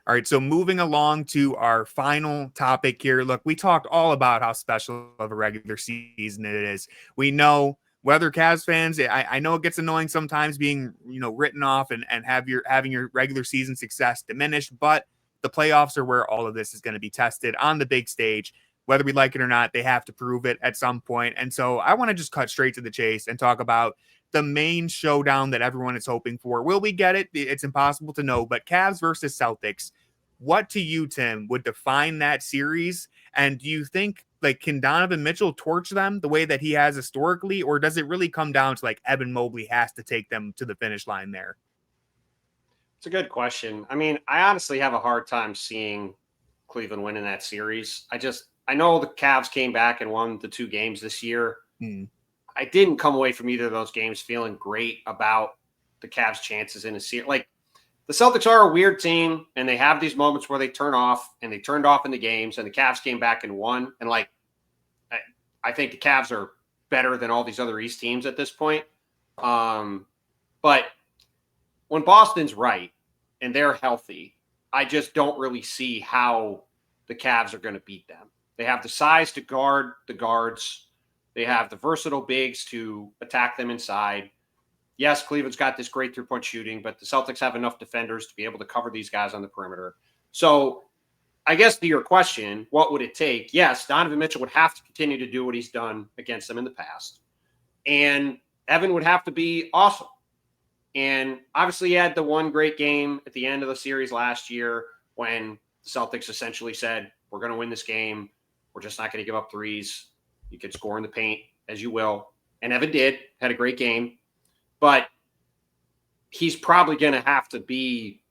All right, so moving along to our final topic here. Look, we talked all about how special of a regular season it is. We know whether Cavs fans, I know it gets annoying sometimes being, written off and having your regular season success diminished, but the playoffs are where all of this is going to be tested on the big stage. Whether we like it or not, they have to prove it at some point. And so I want to just cut straight to the chase and talk about the main showdown that everyone is hoping for. Will we get it? It's impossible to know, but Cavs versus Celtics. What to you, Tim, would define that series? And do you think, can Donovan Mitchell torch them the way that he has historically, or does it really come down to Evan Mobley has to take them to the finish line there? It's a good question. I mean, I honestly have a hard time seeing Cleveland winning that series. I know the Cavs came back and won the 2 games this year. I didn't come away from either of those games feeling great about the Cavs' chances in a series. The Celtics are a weird team, and they have these moments where they turn off, and they turned off in the games, and the Cavs came back and won. And I think the Cavs are better than all these other East teams at this point. But when Boston's right and they're healthy, I just don't really see how the Cavs are going to beat them. They have the size to guard the guards. They have the versatile bigs to attack them inside. Yes, Cleveland's got this great three-point shooting, but the Celtics have enough defenders to be able to cover these guys on the perimeter. So I guess to your question, what would it take? Yes, Donovan Mitchell would have to continue to do what he's done against them in the past. And Evan would have to be awesome. And obviously he had the one great game at the end of the series last year when the Celtics essentially said, we're going to win this game. We're just not going to give up threes. You can score in the paint as you will. And Evan did, had a great game. But he's probably going to have to be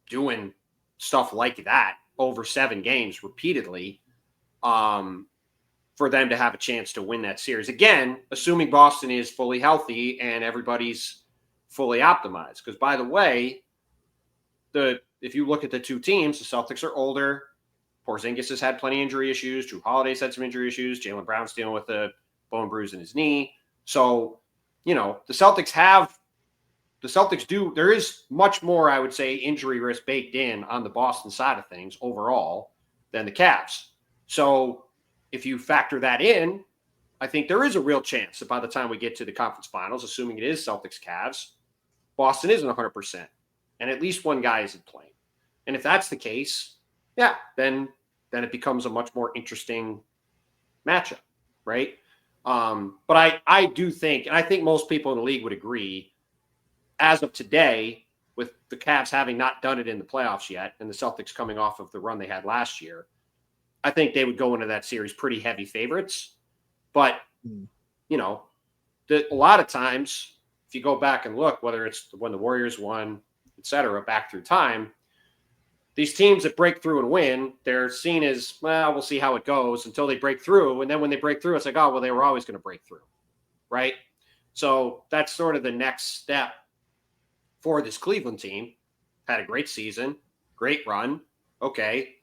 doing stuff like that over 7 games repeatedly for them to have a chance to win that series. Again, assuming Boston is fully healthy and everybody's fully optimized. Because, by the way, if you look at the 2 teams, the Celtics are older. Porzingis has had plenty of injury issues. Jrue Holiday's had some injury issues. Jaylen Brown's dealing with a bone bruise in his knee. So, the Celtics do, there is much more, I would say, injury risk baked in on the Boston side of things overall than the Cavs. So if you factor that in, I think there is a real chance that by the time we get to the conference finals, assuming it is Celtics Cavs, Boston isn't 100%. And at least one guy isn't playing. And if that's the case, yeah, then it becomes a much more interesting matchup, right? But I do think, and I think most people in the league would agree, as of today, with the Cavs having not done it in the playoffs yet, and the Celtics coming off of the run they had last year, I think they would go into that series pretty heavy favorites. But, a lot of times, if you go back and look, whether it's when the Warriors won, et cetera, back through time, these teams that break through and win, they're seen as, well, we'll see how it goes until they break through. And then when they break through, it's like, oh, well, they were always going to break through, right? So that's sort of the next step for this Cleveland team. Had a great season, great run. Okay,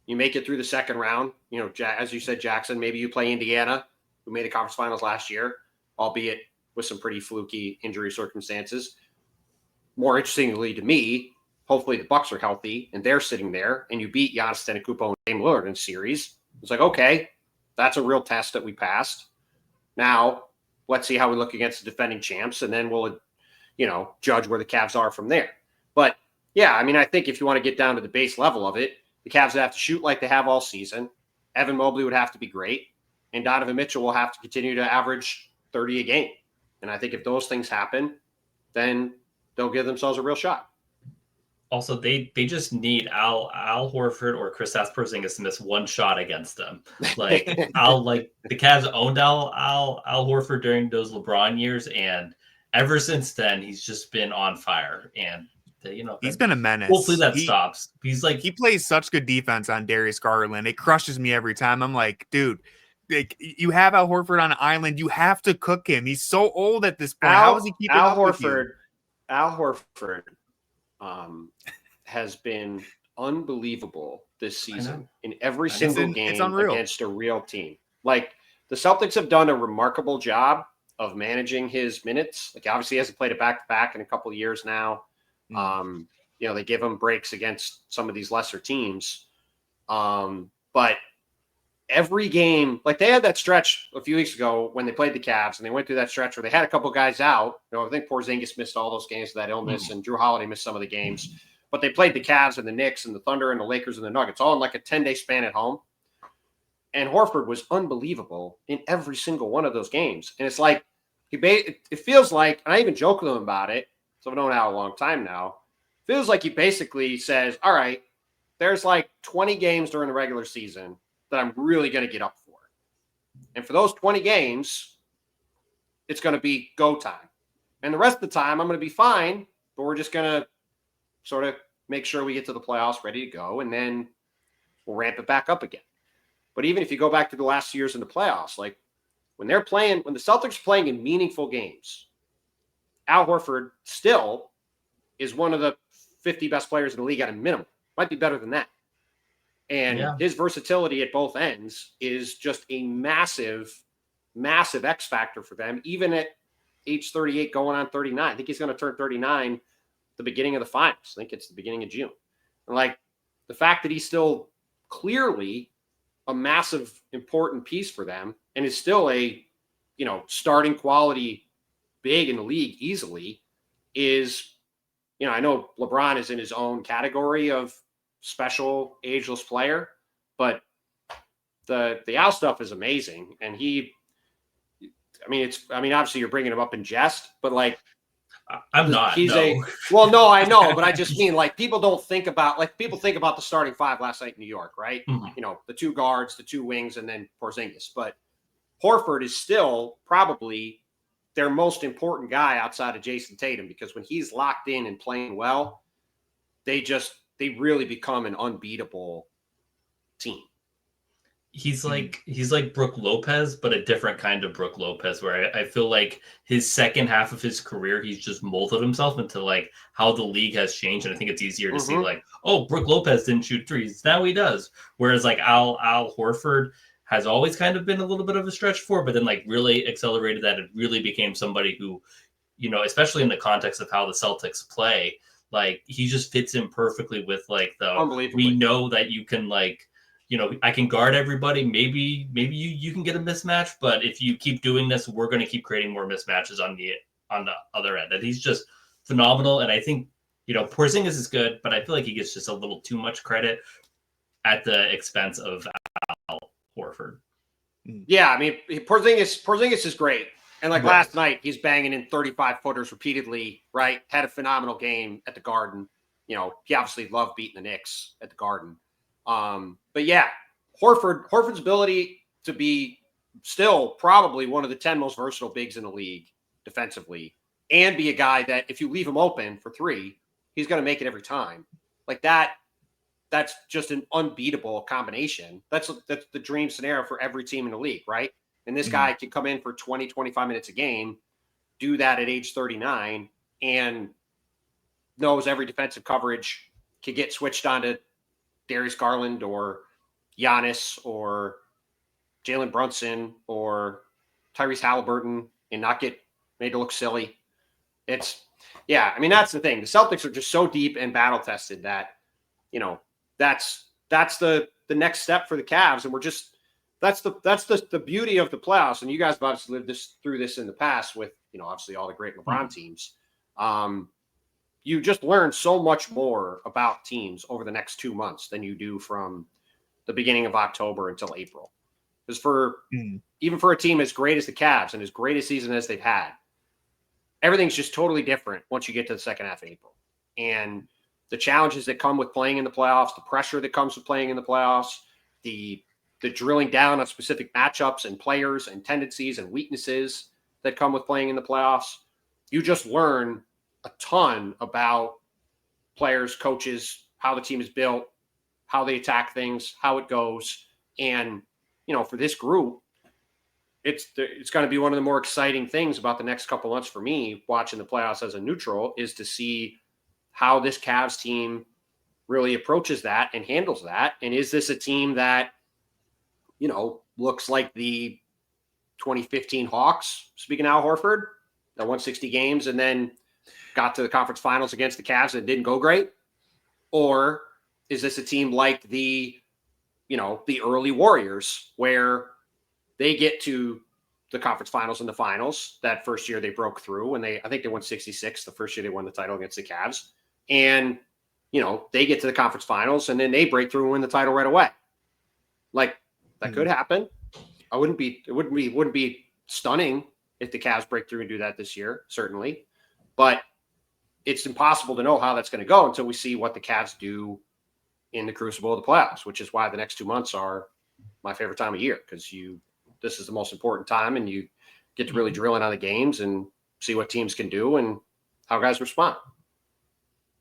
you make it through the second round. As you said, Jackson, maybe you play Indiana, who made the conference finals last year, albeit with some pretty fluky injury circumstances. More interestingly to me, hopefully the Bucks are healthy and they're sitting there and you beat Giannis Antetokounmpo and Dame Lillard in a series. It's like, okay, that's a real test that we passed. Now let's see how we look against the defending champs, and then we'll, judge where the Cavs are from there. But yeah, I think if you want to get down to the base level of it, the Cavs would have to shoot like they have all season. Evan Mobley would have to be great, and Donovan Mitchell will have to continue to average 30 a game. And I think if those things happen, then they'll give themselves a real shot. Also, they just need Al Horford or Kristaps Porzingis to miss one shot against them. The Cavs owned Al Horford during those LeBron years, and ever since then he's just been on fire. And He's been a menace. Hopefully that stops. He plays such good defense on Darius Garland. It crushes me every time. I'm like, dude, like, you have Al Horford on an island. You have to cook him. He's so old at this point. How is he keeping up with you? Al Horford has been unbelievable this season in every single game against a real team. Like, the Celtics have done a remarkable job of managing his minutes. Like, obviously he hasn't played a back-to-back in a couple of years now. They give him breaks against some of these lesser teams. But every game, like, they had that stretch a few weeks ago when they played the Cavs, and they went through that stretch where they had a couple guys out. I think Porzingis missed all those games with that illness, and Jrue Holiday missed some of the games. But they played the Cavs and the Knicks and the Thunder and the Lakers and the Nuggets all in like a 10-day span at home. And Horford was unbelievable in every single one of those games. And it's like, it feels like, and I even joke with him about it, so I've known Al a long time now, feels like he basically says, all right, there's like 20 games during the regular season that I'm really going to get up for. And for those 20 games, it's going to be go time. And the rest of the time, I'm going to be fine, but we're just going to sort of make sure we get to the playoffs ready to go, and then we'll ramp it back up again. But even if you go back to the last 2 years in the playoffs, like when the Celtics are playing in meaningful games, Al Horford still is one of the 50 best players in the league at a minimum. Might be better than that. And his versatility at both ends is just a massive, massive X factor for them, even at age 38 going on 39. I think he's going to turn 39 the beginning of the finals. I think it's the beginning of June. And like, the fact that he's still clearly a massive, important piece for them and is still a, starting quality big in the league easily is, I know LeBron is in his own category of special ageless player, but the Al stuff is amazing. And obviously you're bringing him up in jest, but like, I'm not. No, I know, but I just mean, like, people think about the starting five last night in New York, right? Mm-hmm. The two guards, the two wings, and then Porzingis. But Horford is still probably their most important guy outside of Jason Tatum, because when he's locked in and playing well, they really become an unbeatable team. He's like Brook Lopez, but a different kind of Brook Lopez, where I feel like his second half of his career, he's just molded himself into like how the league has changed. And I think it's easier to see like, oh, Brook Lopez didn't shoot threes, now he does. Whereas like Al Horford has always kind of been a little bit of a stretch for, but then like really accelerated that. It really became somebody who, especially in the context of how the Celtics play, like he just fits in perfectly with like we know that you can like, I can guard everybody. Maybe you can get a mismatch, but if you keep doing this, we're going to keep creating more mismatches on the other end. And he's just phenomenal. And I think, Porzingis is good, but I feel like he gets just a little too much credit at the expense of Al Horford. Yeah, I mean, Porzingis is great. And like last night, he's banging in 35-footers repeatedly, right? Had a phenomenal game at the Garden. He obviously loved beating the Knicks at the Garden. But yeah, Horford's ability to be still probably one of the 10 most versatile bigs in the league defensively, and be a guy that if you leave him open for three, he's going to make it every time. Like that's just an unbeatable combination. That's the dream scenario for every team in the league, right? And this guy can come in for 20, 25 minutes a game, do that at age 39, and knows every defensive coverage can get switched onto Darius Garland or Giannis or Jalen Brunson or Tyrese Halliburton and not get made to look silly. That's the thing. The Celtics are just so deep and battle tested that, that's the next step for the Cavs. And that's the beauty of the playoffs. And you guys have obviously lived through this in the past with, obviously all the great LeBron teams. You just learn so much more about teams over the next 2 months than you do from the beginning of October until April. Because even for a team as great as the Cavs and as great a season as they've had, everything's just totally different once you get to the second half of April. And the challenges that come with playing in the playoffs, the pressure that comes with playing in the playoffs, the drilling down on specific matchups and players and tendencies and weaknesses that come with playing in the playoffs, you just learn a ton about players, coaches, how the team is built, how they attack things, how it goes. And, for this group, it's going to be one of the more exciting things about the next couple months for me watching the playoffs as a neutral is to see how this Cavs team really approaches that and handles that. And is this a team that, looks like the 2015 Hawks, speaking of Al Horford, that won 60 games and then got to the conference finals against the Cavs and didn't go great? Or is this a team like the early Warriors where they get to the conference finals and the finals that first year they broke through and I think they won 66 the first year they won the title against the Cavs. And, they get to the conference finals and then they break through and win the title right away. Like that could happen. It wouldn't be stunning if the Cavs break through and do that this year, certainly. But it's impossible to know how that's going to go until we see what the Cavs do in the crucible of the playoffs, which is why the next 2 months are my favorite time of year, because this is the most important time and you get to really drill in on the games and see what teams can do and how guys respond.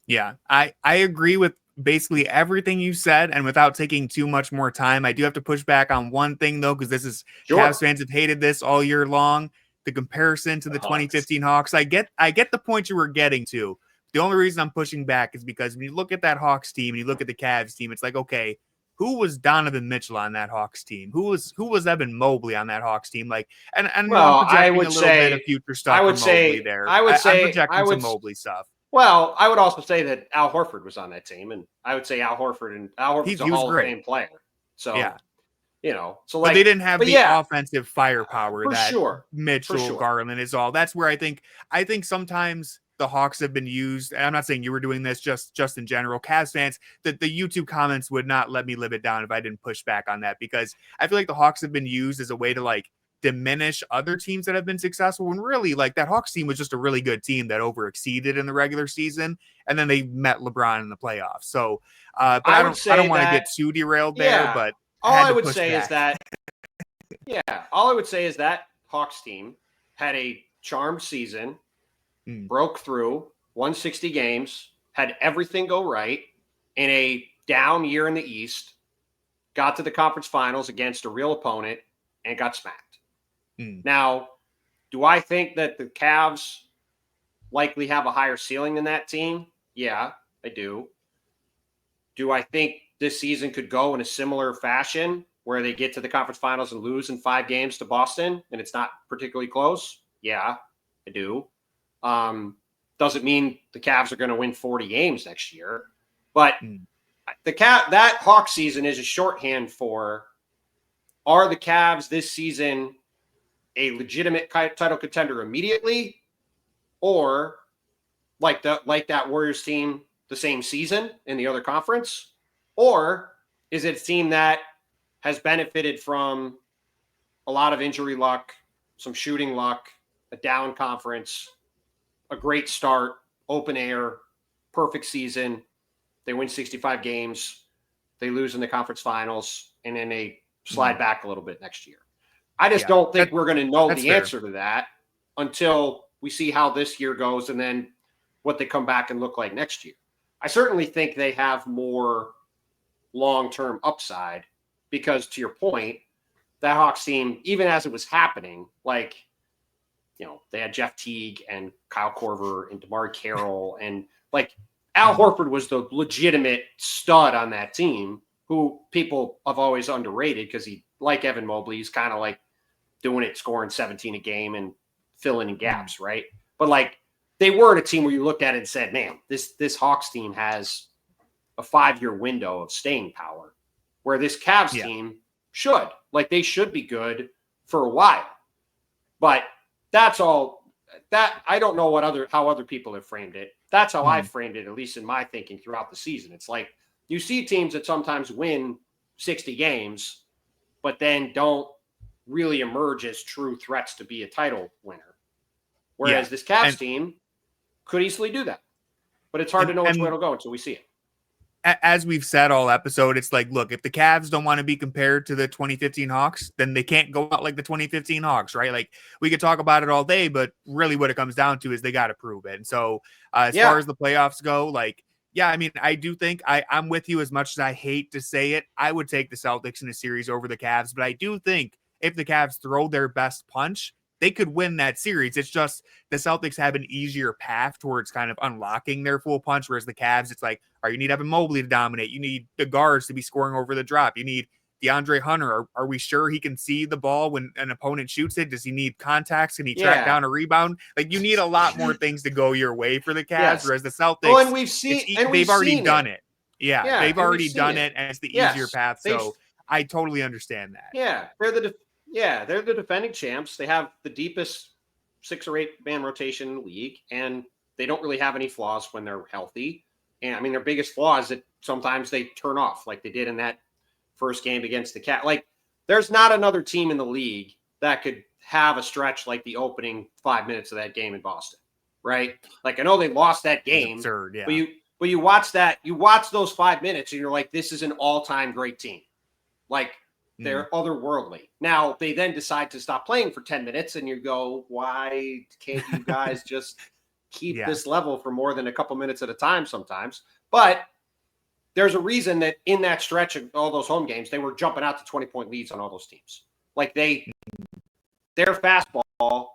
Yeah, I agree with basically everything you said, and without taking too much more time, I do have to push back on one thing though, because this is Cavs fans have hated this all year long. The comparison to the 2015 Hawks. I get the point you were getting to. The only reason I'm pushing back is because when you look at that Hawks team and you look at the Cavs team, it's like, okay, who was Donovan Mitchell on that Hawks team? Who was Evan Mobley on that Hawks team? Like, and well, I'm projecting a little bit of future stuff. I'm projecting some Mobley stuff. Well, I would also say that Al Horford was on that team, and I would say Al Horford's a Hall of Fame player. So, yeah. So but they didn't have the offensive firepower that Mitchell, sure. Garland is all. That's where I think sometimes the Hawks have been used, and I'm not saying you were doing this, just in general. Cavs fans, the YouTube comments would not let me live it down if I didn't push back on that, because I feel like the Hawks have been used as a way to like diminish other teams that have been successful, when really like that Hawks team was just a really good team that overexceeded in the regular season, and then they met LeBron in the playoffs. So but I don't want to get too derailed there, but all I would say is that Hawks team had a charmed season, broke through, won 60 games, had everything go right in a down year in the East, got to the conference finals against a real opponent and got smacked. Now, do I think that the Cavs likely have a higher ceiling than that team? Yeah, I do. Do I think this season could go in a similar fashion where they get to the conference finals and lose in 5 games to Boston and it's not particularly close? Yeah, I do. Doesn't mean the Cavs are going to win 40 games next year, but that Hawks season is a shorthand for, are the Cavs this season a legitimate title contender immediately, or like that Warriors team the same season in the other conference, or is it a team that has benefited from a lot of injury luck, some shooting luck, a down conference, a great start, open air, perfect season, they win 65 games, they lose in the conference finals, and then they slide back a little bit next year. I just don't think we're going to know the answer to that until we see how this year goes and then what they come back and look like next year. I certainly think they have more long-term upside because, to your point, that Hawks team, even as it was happening, like, they had Jeff Teague and Kyle Korver and DeMar Carroll, and like Al Horford was the legitimate stud on that team, who people have always underrated because he, like Evan Mobley, he's kind of like doing it, scoring 17 a game and filling in gaps, right? But like they weren't a team where you looked at it and said, man, this Hawks team has a 5-year window of staying power, where this Cavs team should. Like they should be good for a while. But that's all that I don't know how other people have framed it. That's how I framed it, at least in my thinking throughout the season. It's like you see teams that sometimes win 60 games, but then don't really emerge as true threats to be a title winner. Whereas this Cavs team could easily do that. But it's hard to know which way it'll go until we see it. As we've said all episode, it's like, look, if the Cavs don't want to be compared to the 2015 Hawks, then they can't go out like the 2015 Hawks, right? Like we could talk about it all day, but really what it comes down to is they got to prove it. And so as far as the playoffs go, like Yeah, I mean, I do think I'm with you as much as I hate to say it. I would take the Celtics in a series over the Cavs, but I do think if the Cavs throw their best punch, they could win that series. It's just the Celtics have an easier path towards kind of unlocking their full punch, whereas the Cavs, it's like, all right, you need Evan Mobley to dominate. You need the guards to be scoring over the drop. You need DeAndre Hunter. Are we sure he can see the ball when an opponent shoots it? Does he need contacts? Can he track down a rebound? Like, you need a lot more things to go your way for the Cavs, whereas the Celtics, and we've seen, they've already done it. Yeah, they've already done it, and it's the easier path. So I totally understand that. Yeah, they're the defending champs. They have the deepest 6 or 8 man rotation in the league, and they don't really have any flaws when they're healthy. And I mean, their biggest flaw is that sometimes they turn off, like they did in that first game against the Cat. Like, there's not another team in the league that could have a stretch like the opening 5 minutes of that game in Boston, right? Like, I know they lost that game, absurd, yeah. but you watch those 5 minutes, and you're like, this is an all-time great team. Like, they're otherworldly. Now, they then decide to stop playing for 10 minutes, and you go, why can't you guys just keep this level for more than a couple minutes at a time sometimes? But there's a reason that in that stretch of all those home games, they were jumping out to 20-point leads on all those teams. Like, their fastball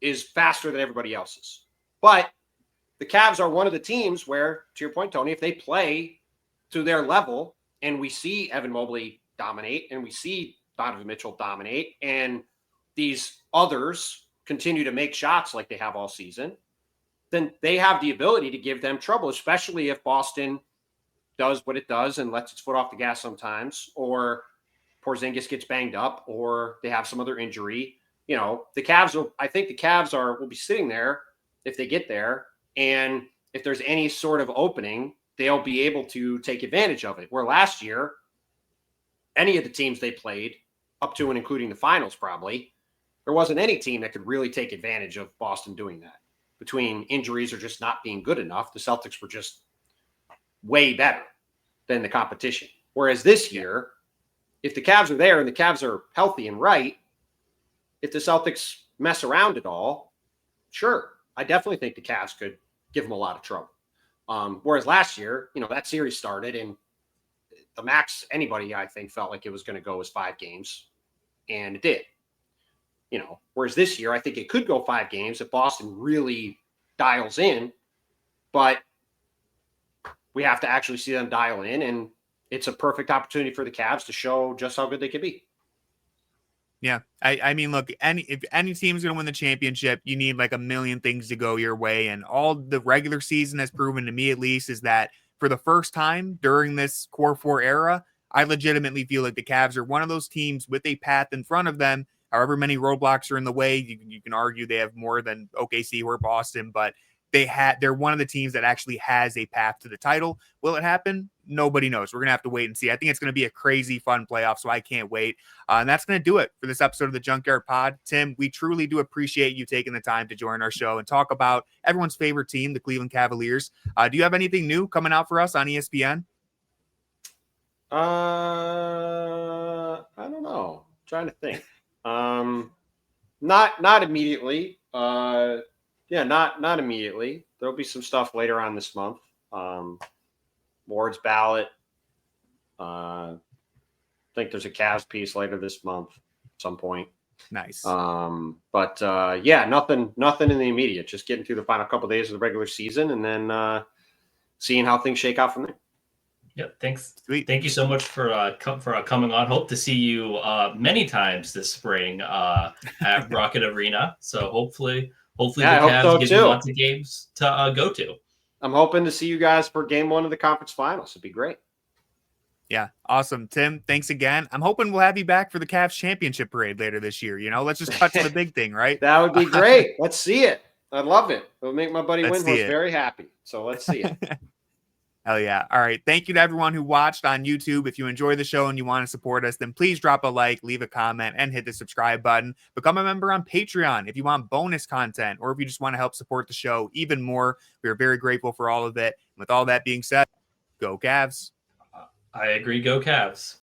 is faster than everybody else's. But the Cavs are one of the teams where, to your point, Tony, if they play to their level and we see Evan Mobley dominate and we see Donovan Mitchell dominate and these others continue to make shots like they have all season, then they have the ability to give them trouble, especially if Boston does what it does and lets its foot off the gas sometimes, or Porzingis gets banged up, or they have some other injury. You know, I think the Cavs will be sitting there if they get there, and if there's any sort of opening, they'll be able to take advantage of it. Where last year, any of the teams they played, up to and including the finals probably, there wasn't any team that could really take advantage of Boston doing that. Between injuries or just not being good enough, the Celtics were just way better than the competition. Whereas this year, if the Cavs are there and the Cavs are healthy and right, if the Celtics mess around at all, sure, I definitely think the Cavs could give them a lot of trouble. Whereas last year, that series started and the max anybody, I think, felt like it was going to go was 5 games, and it did. Whereas this year, I think it could go 5 games if Boston really dials in, but we have to actually see them dial in, and it's a perfect opportunity for the Cavs to show just how good they could be. Yeah. I mean, look, if any team's going to win the championship, you need like a million things to go your way. And all the regular season has proven to me, at least, is that for the first time during this Core 4 era, I legitimately feel like the Cavs are one of those teams with a path in front of them. However many roadblocks are in the way, you can argue they have more than OKC or Boston, but they're one of the teams that actually has a path to the title. Will it happen? Nobody knows. We're going to have to wait and see. I think it's going to be a crazy fun playoff, so I can't wait. And that's going to do it for this episode of the Junkyard Pod. Tim, we truly do appreciate you taking the time to join our show and talk about everyone's favorite team, the Cleveland Cavaliers. Do you have anything new coming out for us on ESPN? I don't know. I'm trying to think. Not immediately. Not immediately. There'll be some stuff later on this month. Ward's ballot. I think there's a Cavs piece later this month at some point. Nice. But nothing in the immediate. Just getting through the final couple of days of the regular season and then seeing how things shake out from there. Yep. Thanks. Sweet. Thank you so much for coming on. Hope to see you many times this spring at Rocket Arena. So hopefully the Cavs give you lots of games to go to. I'm hoping to see you guys for game 1 of the conference finals. It'd be great. Yeah, awesome. Tim, thanks again. I'm hoping we'll have you back for the Cavs championship parade later this year. Let's just cut to the big thing, right? That would be great. Let's see it. I'd love it. It'll make my buddy Windhorst very happy. So let's see it. Hell yeah. All right. Thank you to everyone who watched on YouTube. If you enjoy the show and you want to support us, then please drop a like, leave a comment, and hit the subscribe button. Become a member on Patreon if you want bonus content or if you just want to help support the show even more. We are very grateful for all of it. With all that being said, go Cavs. I agree. Go Cavs.